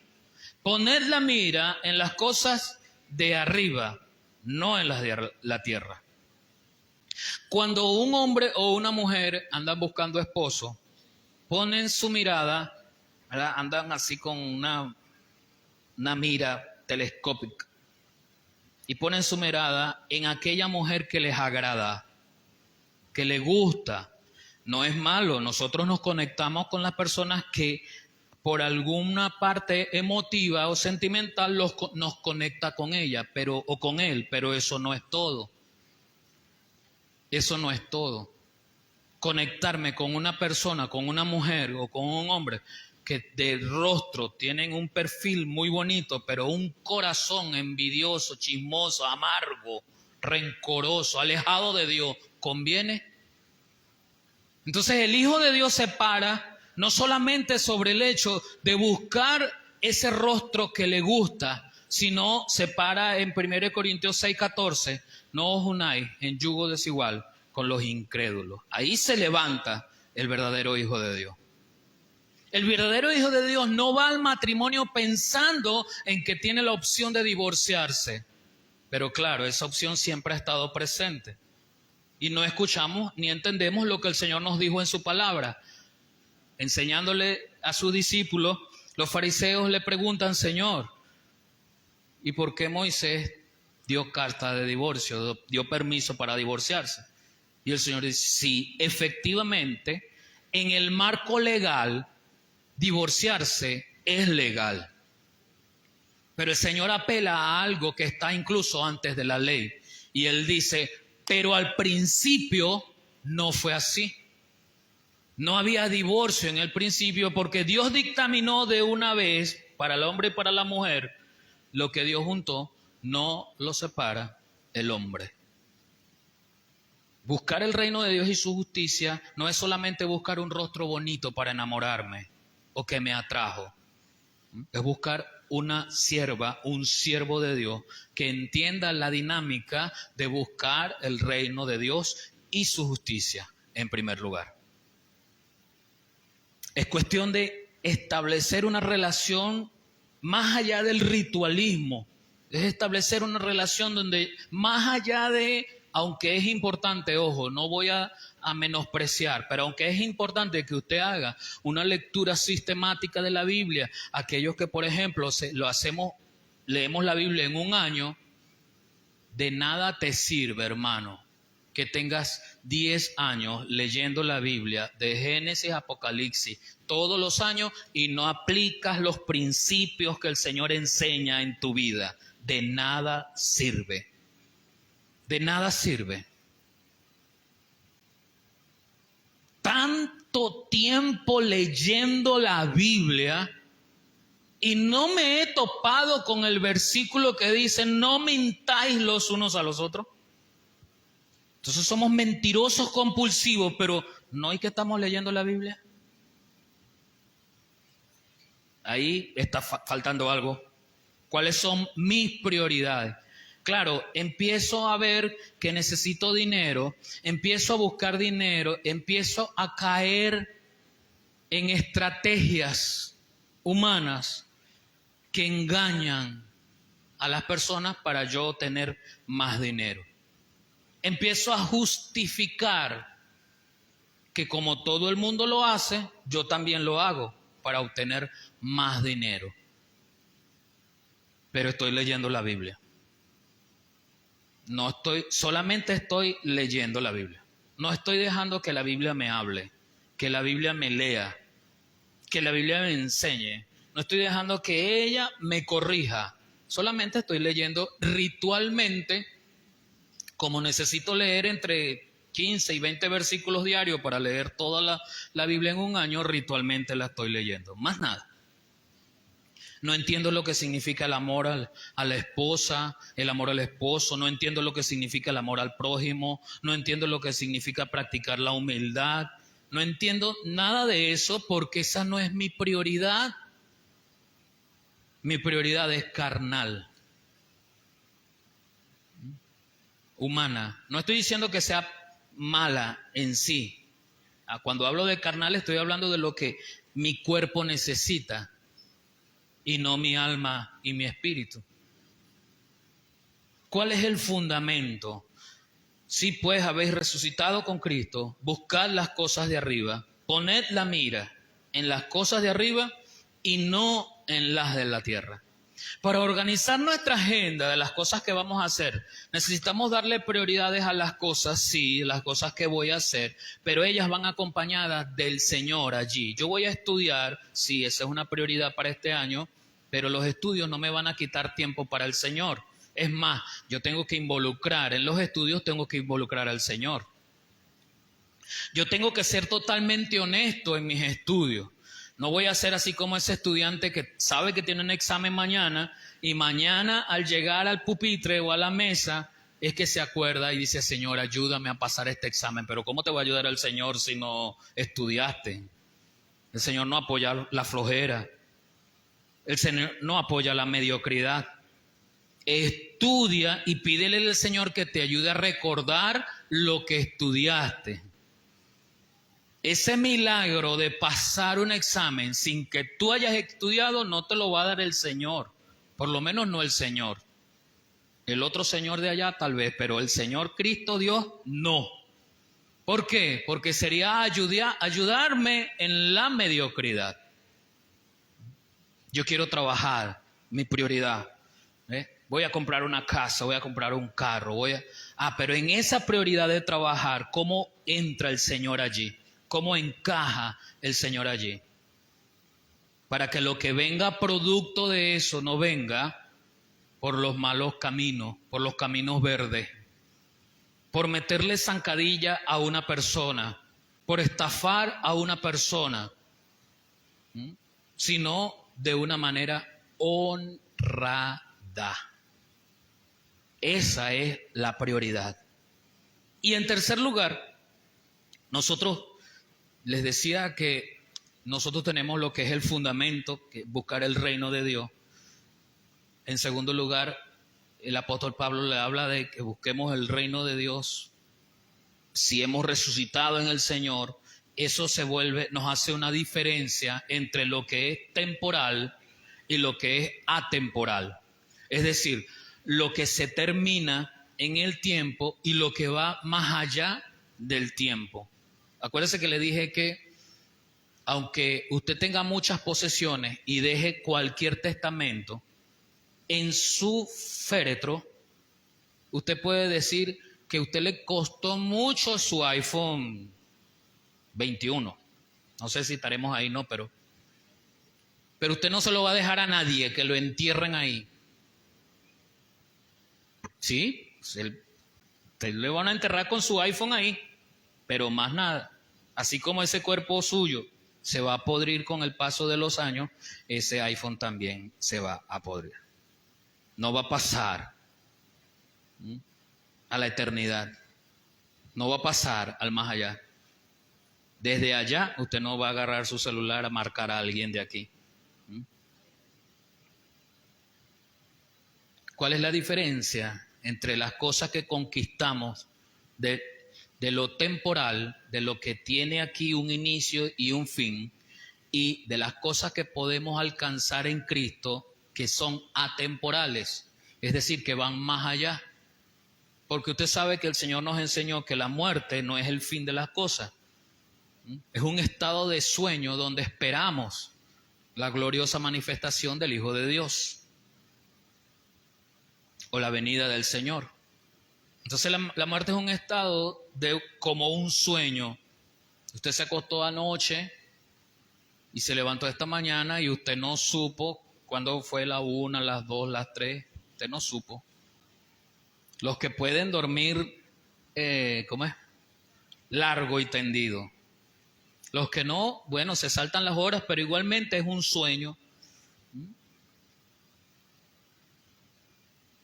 Poned la mira en las cosas de arriba, no en las de la tierra. Cuando un hombre o una mujer andan buscando esposo, ponen su mirada, ¿verdad? Andan así con una mira telescópica y ponen su mirada en aquella mujer que les agrada, que les gusta. No es malo, nosotros nos conectamos con las personas que por alguna parte emotiva o sentimental nos conecta con ella, o con él, pero eso no es todo. Eso no es todo. Conectarme con una persona, con una mujer o con un hombre que de rostro tienen un perfil muy bonito, pero un corazón envidioso, chismoso, amargo, rencoroso, alejado de Dios, ¿conviene? Entonces el Hijo de Dios se para no solamente sobre el hecho de buscar ese rostro que le gusta, sino se para en 1 Corintios 6:14, no os unáis en yugo desigual con los incrédulos. Ahí se levanta el verdadero Hijo de Dios. El verdadero Hijo de Dios no va al matrimonio pensando en que tiene la opción de divorciarse. Pero claro, esa opción siempre ha estado presente. Y no escuchamos ni entendemos lo que el Señor nos dijo en su palabra. Enseñándole a sus discípulos, los fariseos le preguntan, Señor, ¿y por qué Moisés dio carta de divorcio, dio permiso para divorciarse? Y el Señor dice, sí, efectivamente, en el marco legal, divorciarse es legal. Pero el Señor apela a algo que está incluso antes de la ley. Y Él dice, pero al principio no fue así. No había divorcio en el principio porque Dios dictaminó de una vez para el hombre y para la mujer, lo que Dios juntó, no lo separa el hombre. Buscar el reino de Dios y su justicia no es solamente buscar un rostro bonito para enamorarme o que me atrajo. Es buscar una sierva, un siervo de Dios que entienda la dinámica de buscar el reino de Dios y su justicia en primer lugar. Es cuestión de establecer una relación más allá del ritualismo. Es establecer una relación donde más allá de, aunque es importante, ojo, no voy a menospreciar, pero aunque es importante que usted haga una lectura sistemática de la Biblia, aquellos que, por ejemplo, leemos la Biblia en un año, de nada te sirve, hermano, que tengas 10 años leyendo la Biblia de Génesis a Apocalipsis todos los años y no aplicas los principios que el Señor enseña en tu vida. De nada sirve. De nada sirve. Tanto tiempo leyendo la Biblia y no me he topado con el versículo que dice no mintáis los unos a los otros. Entonces somos mentirosos compulsivos, pero ¿no es que estamos leyendo la Biblia? Ahí está faltando algo. ¿Cuáles son mis prioridades? Claro, empiezo a ver que necesito dinero, empiezo a buscar dinero, empiezo a caer en estrategias humanas que engañan a las personas para yo tener más dinero. Empiezo a justificar que como todo el mundo lo hace, yo también lo hago para obtener más dinero. Pero estoy leyendo la Biblia. Solamente estoy leyendo la Biblia. No estoy dejando que la Biblia me hable, que la Biblia me lea, que la Biblia me enseñe. No estoy dejando que ella me corrija. Solamente estoy leyendo ritualmente, como necesito leer entre 15 y 20 versículos diarios para leer toda la Biblia en un año, ritualmente la estoy leyendo. Más nada. No entiendo lo que significa el amor a la esposa, el amor al esposo. No entiendo lo que significa el amor al prójimo. No entiendo lo que significa practicar la humildad. No entiendo nada de eso porque esa no es mi prioridad. Mi prioridad es carnal, humana. No estoy diciendo que sea mala en sí. Cuando hablo de carnal estoy hablando de lo que mi cuerpo necesita y no mi alma y mi espíritu. ¿Cuál es el fundamento? Si pues habéis resucitado con Cristo, buscad las cosas de arriba, poned la mira en las cosas de arriba y no en las de la tierra. Para organizar nuestra agenda de las cosas que vamos a hacer, necesitamos darle prioridades a las cosas, sí, las cosas que voy a hacer, pero ellas van acompañadas del Señor allí. Yo voy a estudiar, sí, esa es una prioridad para este año, pero los estudios no me van a quitar tiempo para el Señor. Es más, yo tengo que involucrar, en los estudios tengo que involucrar al Señor. Yo tengo que ser totalmente honesto en mis estudios. No voy a ser así como ese estudiante que sabe que tiene un examen mañana y mañana al llegar al pupitre o a la mesa es que se acuerda y dice, Señor, ayúdame a pasar este examen. Pero ¿cómo te va a ayudar el Señor si no estudiaste? El Señor no apoya la flojera. El Señor no apoya la mediocridad. Estudia y pídele al Señor que te ayude a recordar lo que estudiaste. Ese milagro de pasar un examen sin que tú hayas estudiado no te lo va a dar el Señor, por lo menos no el Señor. El otro Señor de allá tal vez, pero el Señor Cristo Dios no. ¿Por qué? Porque sería ayudarme en la mediocridad. Yo quiero trabajar, mi prioridad. Voy a comprar una casa, voy a comprar un carro, pero en esa prioridad de trabajar, ¿cómo entra el Señor allí? ¿Cómo encaja el Señor allí? Para que lo que venga producto de eso no venga por los malos caminos, por los caminos verdes, por meterle zancadilla a una persona, por estafar a una persona, sino de una manera honrada. Esa es la prioridad. Y en tercer lugar, nosotros les decía que nosotros tenemos lo que es el fundamento, que es buscar el reino de Dios. En segundo lugar, el apóstol Pablo le habla de que busquemos el reino de Dios. Si hemos resucitado en el Señor, eso nos hace una diferencia entre lo que es temporal y lo que es atemporal. Es decir, lo que se termina en el tiempo y lo que va más allá del tiempo. Acuérdese que le dije que aunque usted tenga muchas posesiones y deje cualquier testamento, en su féretro, usted puede decir que a usted le costó mucho su iPhone 21. No sé si estaremos ahí, no, pero usted no se lo va a dejar a nadie, que lo entierren ahí. Sí, usted le van a enterrar con su iPhone ahí, pero más nada. Así como ese cuerpo suyo se va a podrir con el paso de los años, ese iPhone también se va a podrir. No va a pasar a la eternidad. No va a pasar al más allá. Desde allá usted no va a agarrar su celular a marcar a alguien de aquí. ¿Cuál es la diferencia entre las cosas que conquistamos de lo temporal, de lo que tiene aquí un inicio y un fin, y de las cosas que podemos alcanzar en Cristo, que son atemporales, es decir, que van más allá? Porque usted sabe que el Señor nos enseñó que la muerte no es el fin de las cosas. Es un estado de sueño donde esperamos la gloriosa manifestación del Hijo de Dios o la venida del Señor. Entonces la muerte es un estado como un sueño. Usted se acostó anoche y se levantó esta mañana y usted no supo cuándo fue la 1, las 2, las 3. Usted no supo. Los que pueden dormir, largo y tendido. Los que no, bueno, se saltan las horas, pero igualmente es un sueño.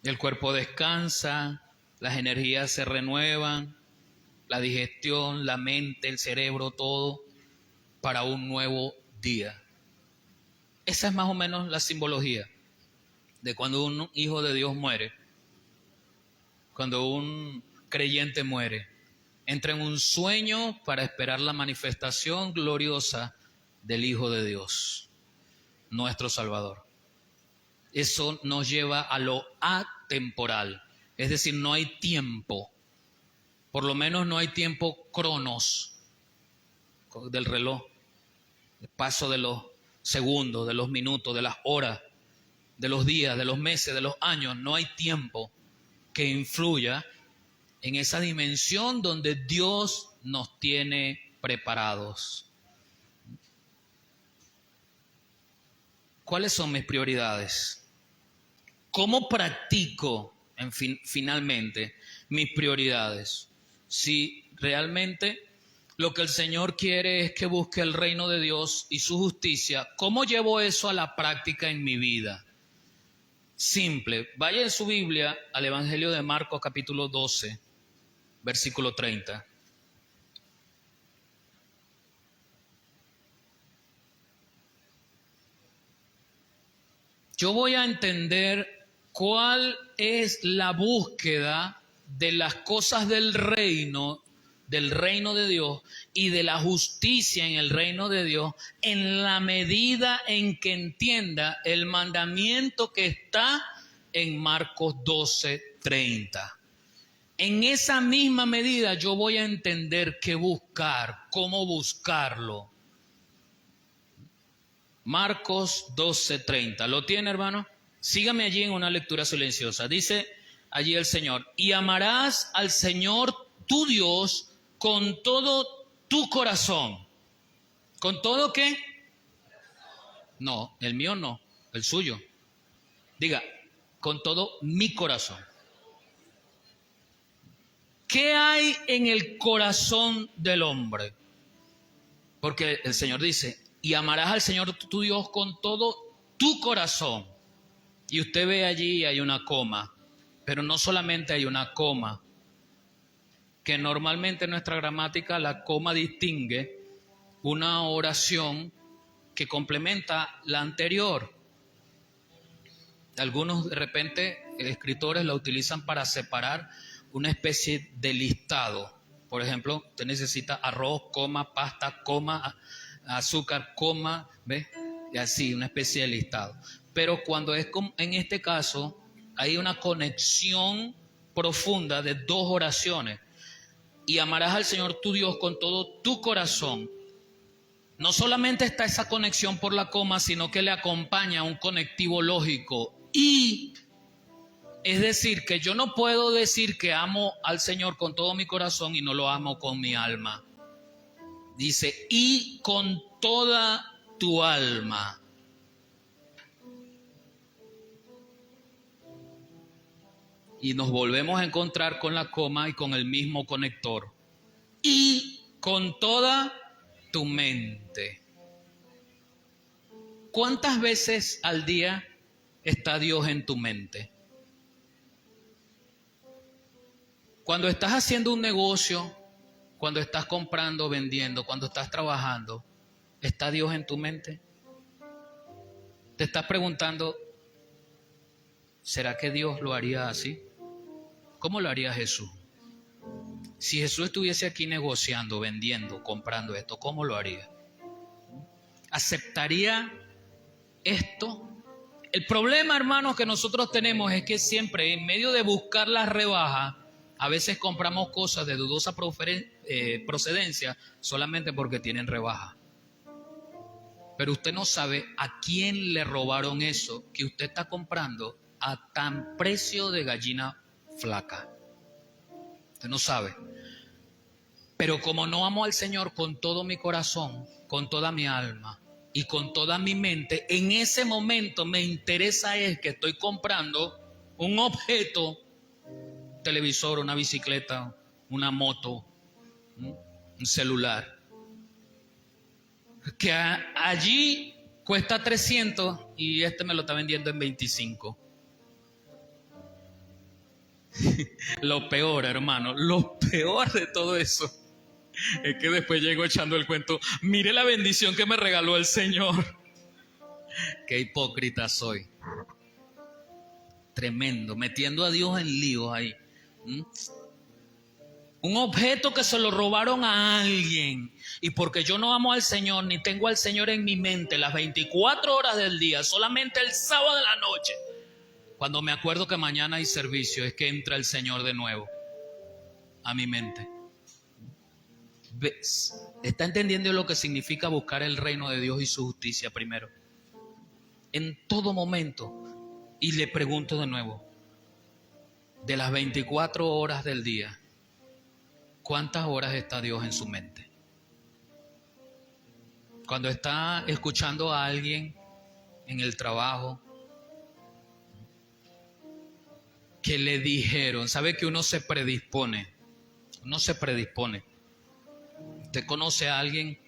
El cuerpo descansa, las energías se renuevan, la digestión, la mente, el cerebro, todo para un nuevo día. Esa es más o menos la simbología de cuando un hijo de Dios muere, cuando un creyente muere. Entra en un sueño para esperar la manifestación gloriosa del Hijo de Dios, nuestro Salvador. Eso nos lleva a lo atemporal, es decir, no hay tiempo, por lo menos no hay tiempo cronos del reloj. El paso de los segundos, de los minutos, de las horas, de los días, de los meses, de los años. No hay tiempo que influya en esa dimensión donde Dios nos tiene preparados. ¿Cuáles son mis prioridades? ¿Cómo practico finalmente mis prioridades? Si realmente lo que el Señor quiere es que busque el reino de Dios y su justicia, ¿cómo llevo eso a la práctica en mi vida? Simple. Vaya en su Biblia al Evangelio de Marcos capítulo 12, versículo 30. Yo voy a entender cuál es la búsqueda de las cosas del reino de Dios y de la justicia en el reino de Dios en la medida en que entienda el mandamiento que está en Marcos 12:30. En esa misma medida yo voy a entender qué buscar, cómo buscarlo. Marcos 12:30. ¿Lo tiene, hermano? Sígame allí en una lectura silenciosa. Dice allí el Señor: y amarás al Señor tu Dios con todo tu corazón. ¿Con todo qué? No, el mío no, el suyo. Diga, con todo mi corazón. ¿Qué hay en el corazón del hombre? Porque el Señor dice: y amarás al Señor tu Dios con todo tu corazón. Y usted ve allí hay una coma, pero no solamente hay una coma, que normalmente en nuestra gramática la coma distingue una oración que complementa la anterior. Algunos de repente escritores la utilizan para separar una especie de listado. Por ejemplo, usted necesita arroz, coma, pasta, coma, azúcar, coma, ¿ves? Y así, una especie de listado. Pero cuando es en este caso, hay una conexión profunda de dos oraciones. Y amarás al Señor tu Dios con todo tu corazón. No solamente está esa conexión por la coma, sino que le acompaña un conectivo lógico. Y es decir, que yo no puedo decir que amo al Señor con todo mi corazón y no lo amo con mi alma. Dice, y con toda tu alma. Y nos volvemos a encontrar con la coma y con el mismo conector. Y con toda tu mente. ¿Cuántas veces al día está Dios en tu mente? Cuando estás haciendo un negocio, cuando estás comprando, vendiendo, cuando estás trabajando, ¿está Dios en tu mente? Te estás preguntando, ¿será que Dios lo haría así? ¿Cómo lo haría Jesús? Si Jesús estuviese aquí negociando, vendiendo, comprando esto, ¿cómo lo haría? ¿Aceptaría esto? El problema, hermanos, que nosotros tenemos es que siempre, en medio de buscar las rebajas, a veces compramos cosas de dudosa procedencia solamente porque tienen rebaja. Pero usted no sabe a quién le robaron eso que usted está comprando a tan precio de gallina flaca. Usted no sabe. Pero como no amo al Señor con todo mi corazón, con toda mi alma y con toda mi mente, en ese momento me interesa es que estoy comprando un objeto, un televisor, una bicicleta, una moto, un celular, que allí cuesta 300 y este me lo está vendiendo en 25. Lo peor, hermano, lo peor de todo eso es que después llego echando el cuento, mire la bendición que me regaló el Señor. Qué hipócrita soy. Tremendo, metiendo a Dios en líos ahí. Un objeto que se lo robaron a alguien. Y porque yo no amo al Señor, ni tengo al Señor en mi mente las 24 horas del día, solamente el sábado de la noche, cuando me acuerdo que mañana hay servicio, es que entra el Señor de nuevo a mi mente. ¿Está entendiendo lo que significa buscar el reino de Dios y su justicia primero? En todo momento. Y le pregunto de nuevo, de las 24 horas del día, ¿cuántas horas está Dios en su mente? Cuando está escuchando a alguien en el trabajo que le dijeron, ¿sabe que uno se predispone? Uno se predispone. Usted conoce a alguien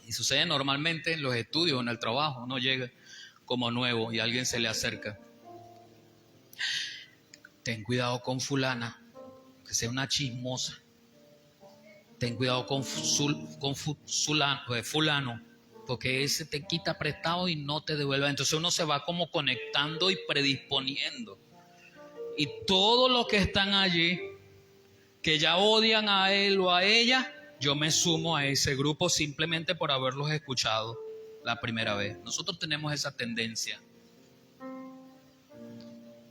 y sucede normalmente en los estudios, en el trabajo, uno llega como nuevo y alguien se le acerca. Ten cuidado con fulana, que sea una chismosa. Ten cuidado con fulano, porque ese te quita prestado y no te devuelve. Entonces uno se va como conectando y predisponiendo. Y todos los que están allí, que ya odian a él o a ella, yo me sumo a ese grupo simplemente por haberlos escuchado la primera vez. Nosotros tenemos esa tendencia.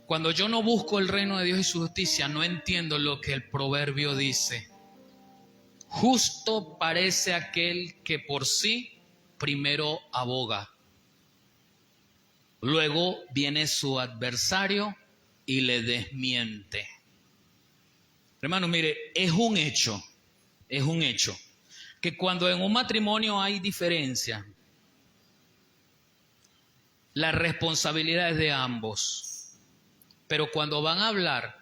Cuando yo no busco el reino de Dios y su justicia, no entiendo lo que el proverbio dice. Justo parece aquel que por sí primero aboga. Luego viene su adversario y le desmiente. Hermano, mire, es un hecho, que cuando en un matrimonio hay diferencia, la responsabilidad es de ambos. Pero cuando van a hablar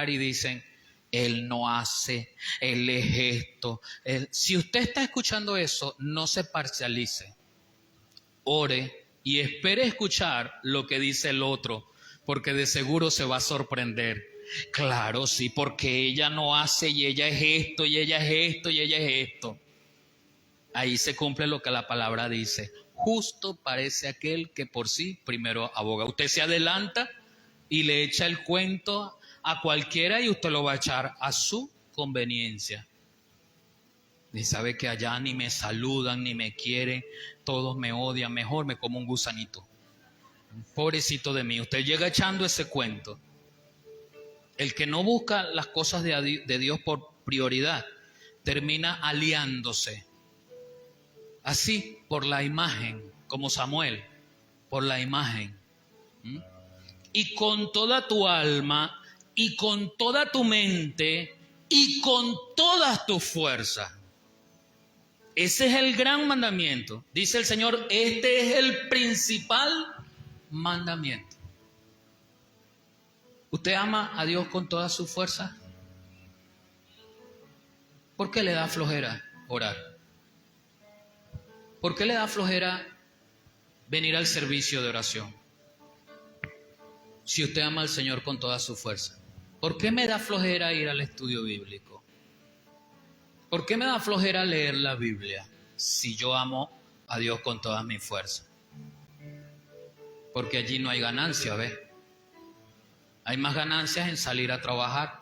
y dicen, él no hace, él es esto. Si usted está escuchando eso, no se parcialice. Ore y espere escuchar lo que dice el otro, porque de seguro se va a sorprender. Claro, sí, porque ella no hace y ella es esto, y ella es esto, y ella es esto. Ahí se cumple lo que la palabra dice. Justo parece aquel que por sí primero aboga. Usted se adelanta y le echa el cuento a cualquiera y usted lo va a echar a su conveniencia. Y sabe que allá ni me saludan, ni me quieren, todos me odian, mejor me como un gusanito. Pobrecito de mí, usted llega echando ese cuento. El que no busca las cosas de Dios por prioridad, termina aliándose. Así, por la imagen, como Samuel, por la imagen. Y con toda tu alma, y con toda tu mente, y con todas tus fuerzas. Ese es el gran mandamiento. Dice el Señor, este es el principal mandamiento. ¿Usted ama a Dios con todas sus fuerzas? ¿Por qué le da flojera orar? ¿Por qué le da flojera venir al servicio de oración? Si usted ama al Señor con toda su fuerza. ¿Por qué me da flojera ir al estudio bíblico? ¿Por qué me da flojera leer la Biblia si yo amo a Dios con todas mis fuerzas? Porque allí no hay ganancia, ¿ves? Hay más ganancias en salir a trabajar.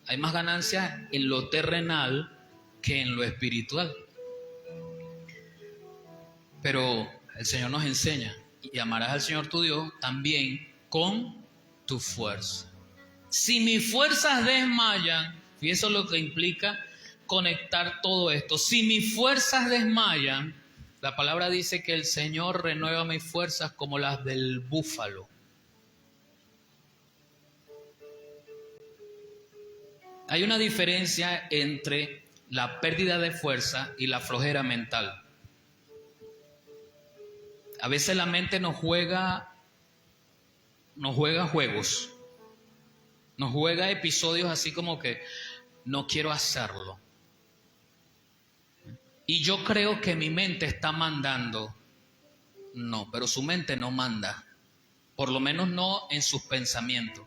Hay más ganancias en lo terrenal que en lo espiritual. Pero el Señor nos enseña, y amarás al Señor tu Dios también con tu fuerza. Si mis fuerzas desmayan, y eso es lo que implica conectar todo esto. Si mis fuerzas desmayan, la palabra dice que el Señor renueva mis fuerzas como las del búfalo. Hay una diferencia entre la pérdida de fuerza y la flojera mental. A veces la mente nos juega juegos, nos juega episodios así como que no quiero hacerlo. Y yo creo que mi mente está mandando. No, pero su mente no manda, por lo menos no en sus pensamientos.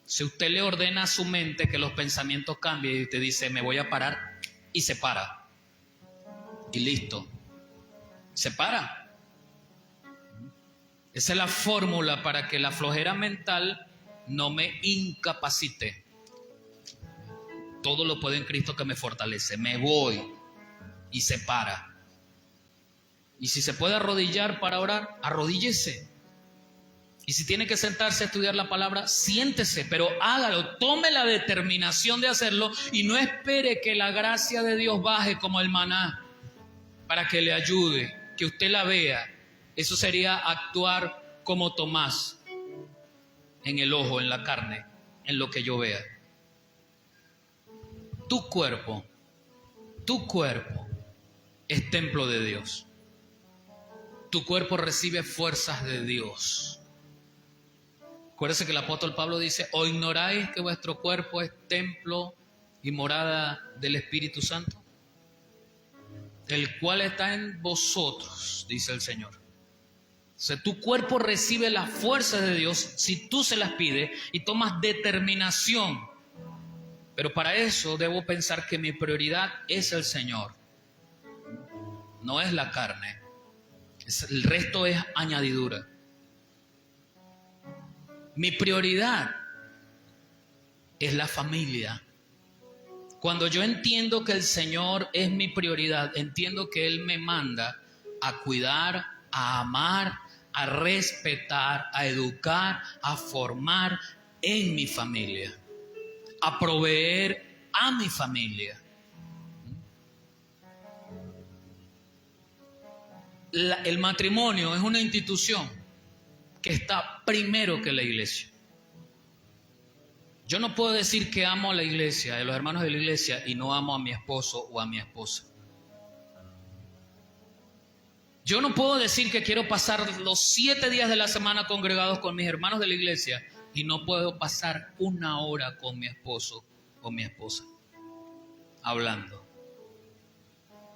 Si usted le ordena a su mente que los pensamientos cambien y usted dice, me voy a parar, y se para. Y listo. Se para. Esa es la fórmula para que la flojera mental no me incapacite. Todo lo puedo en Cristo que me fortalece. Me voy y se para. Y si se puede arrodillar para orar, arrodíllese. Y si tiene que sentarse a estudiar la palabra, siéntese, pero hágalo, tome la determinación de hacerlo y no espere que la gracia de Dios baje como el maná para que le ayude, que usted la vea. Eso sería actuar como Tomás, en el ojo, en la carne, en lo que yo vea. Tu cuerpo es templo de Dios. Tu cuerpo recibe fuerzas de Dios. Acuérdense que el apóstol Pablo dice: ¿o ignoráis que vuestro cuerpo es templo y morada del Espíritu Santo? El cual está en vosotros, dice el Señor. O sea, tu cuerpo recibe las fuerzas de Dios si tú se las pides y tomas determinación. Pero para eso debo pensar que mi prioridad es el Señor, no es la carne. El resto es añadidura. Mi prioridad es la familia. Cuando yo entiendo que el Señor es mi prioridad, entiendo que Él me manda a cuidar, a amar, a respetar, a educar, a formar en mi familia, a proveer a mi familia. El matrimonio es una institución que está primero que la iglesia. Yo no puedo decir que amo a la iglesia, a los hermanos de la iglesia, y no amo a mi esposo o a mi esposa. Yo no puedo decir que quiero pasar los 7 días de la semana congregados con mis hermanos de la iglesia y no puedo pasar 1 hora con mi esposo o mi esposa hablando.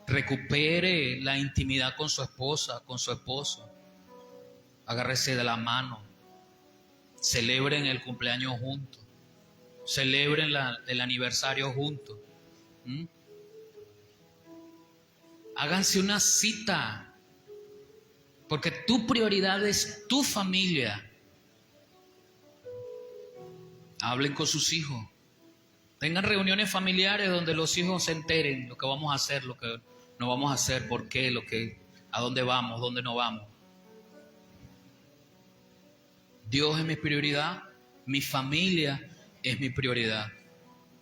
Recupere la intimidad con su esposa, con su esposo. Agárrese de la mano. Celebren el cumpleaños juntos. Celebren el aniversario juntos. Háganse una cita. Porque tu prioridad es tu familia. Hablen con sus hijos. Tengan reuniones familiares donde los hijos se enteren lo que vamos a hacer, lo que no vamos a hacer, por qué, a dónde vamos, dónde no vamos. Dios es mi prioridad, mi familia es mi prioridad.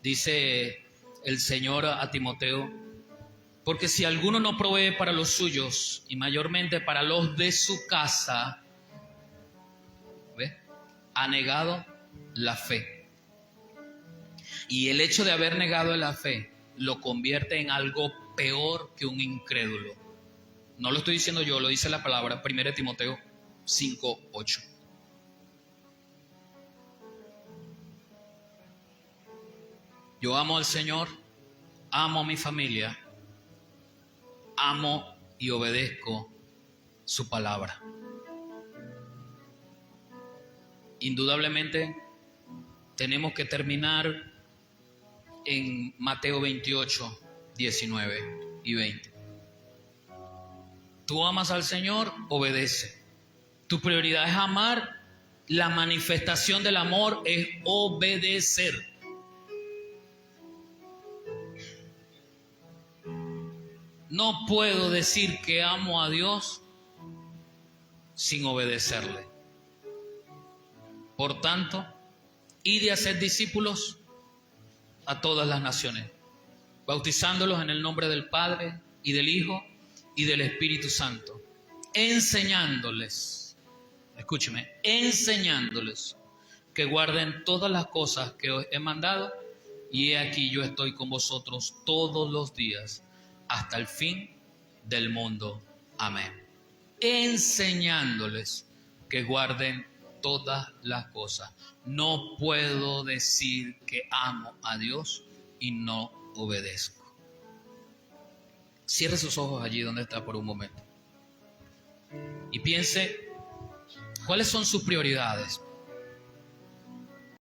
Dice el Señor a Timoteo: porque si alguno no provee para los suyos, y mayormente para los de su casa, ¿ve?, ha negado la fe. Y el hecho de haber negado la fe lo convierte en algo peor que un incrédulo. No lo estoy diciendo yo, lo dice la palabra, 1 Timoteo 5:8. Yo amo al Señor, amo a mi familia, amo y obedezco su palabra. Indudablemente tenemos que terminar en Mateo 28, 19 y 20. Tú amas al Señor, obedece. Tu prioridad es amar, la manifestación del amor es obedecer. No puedo decir que amo a Dios sin obedecerle. Por tanto, id a ser discípulos a todas las naciones, bautizándolos en el nombre del Padre y del Hijo y del Espíritu Santo, enseñándoles, escúcheme, enseñándoles que guarden todas las cosas que os he mandado, y he aquí yo estoy con vosotros todos los días hasta el fin del mundo. Amén. Enseñándoles que guarden todas las cosas. No puedo decir que amo a Dios y no obedezco. Cierre sus ojos allí donde está por un momento y piense cuáles son sus prioridades.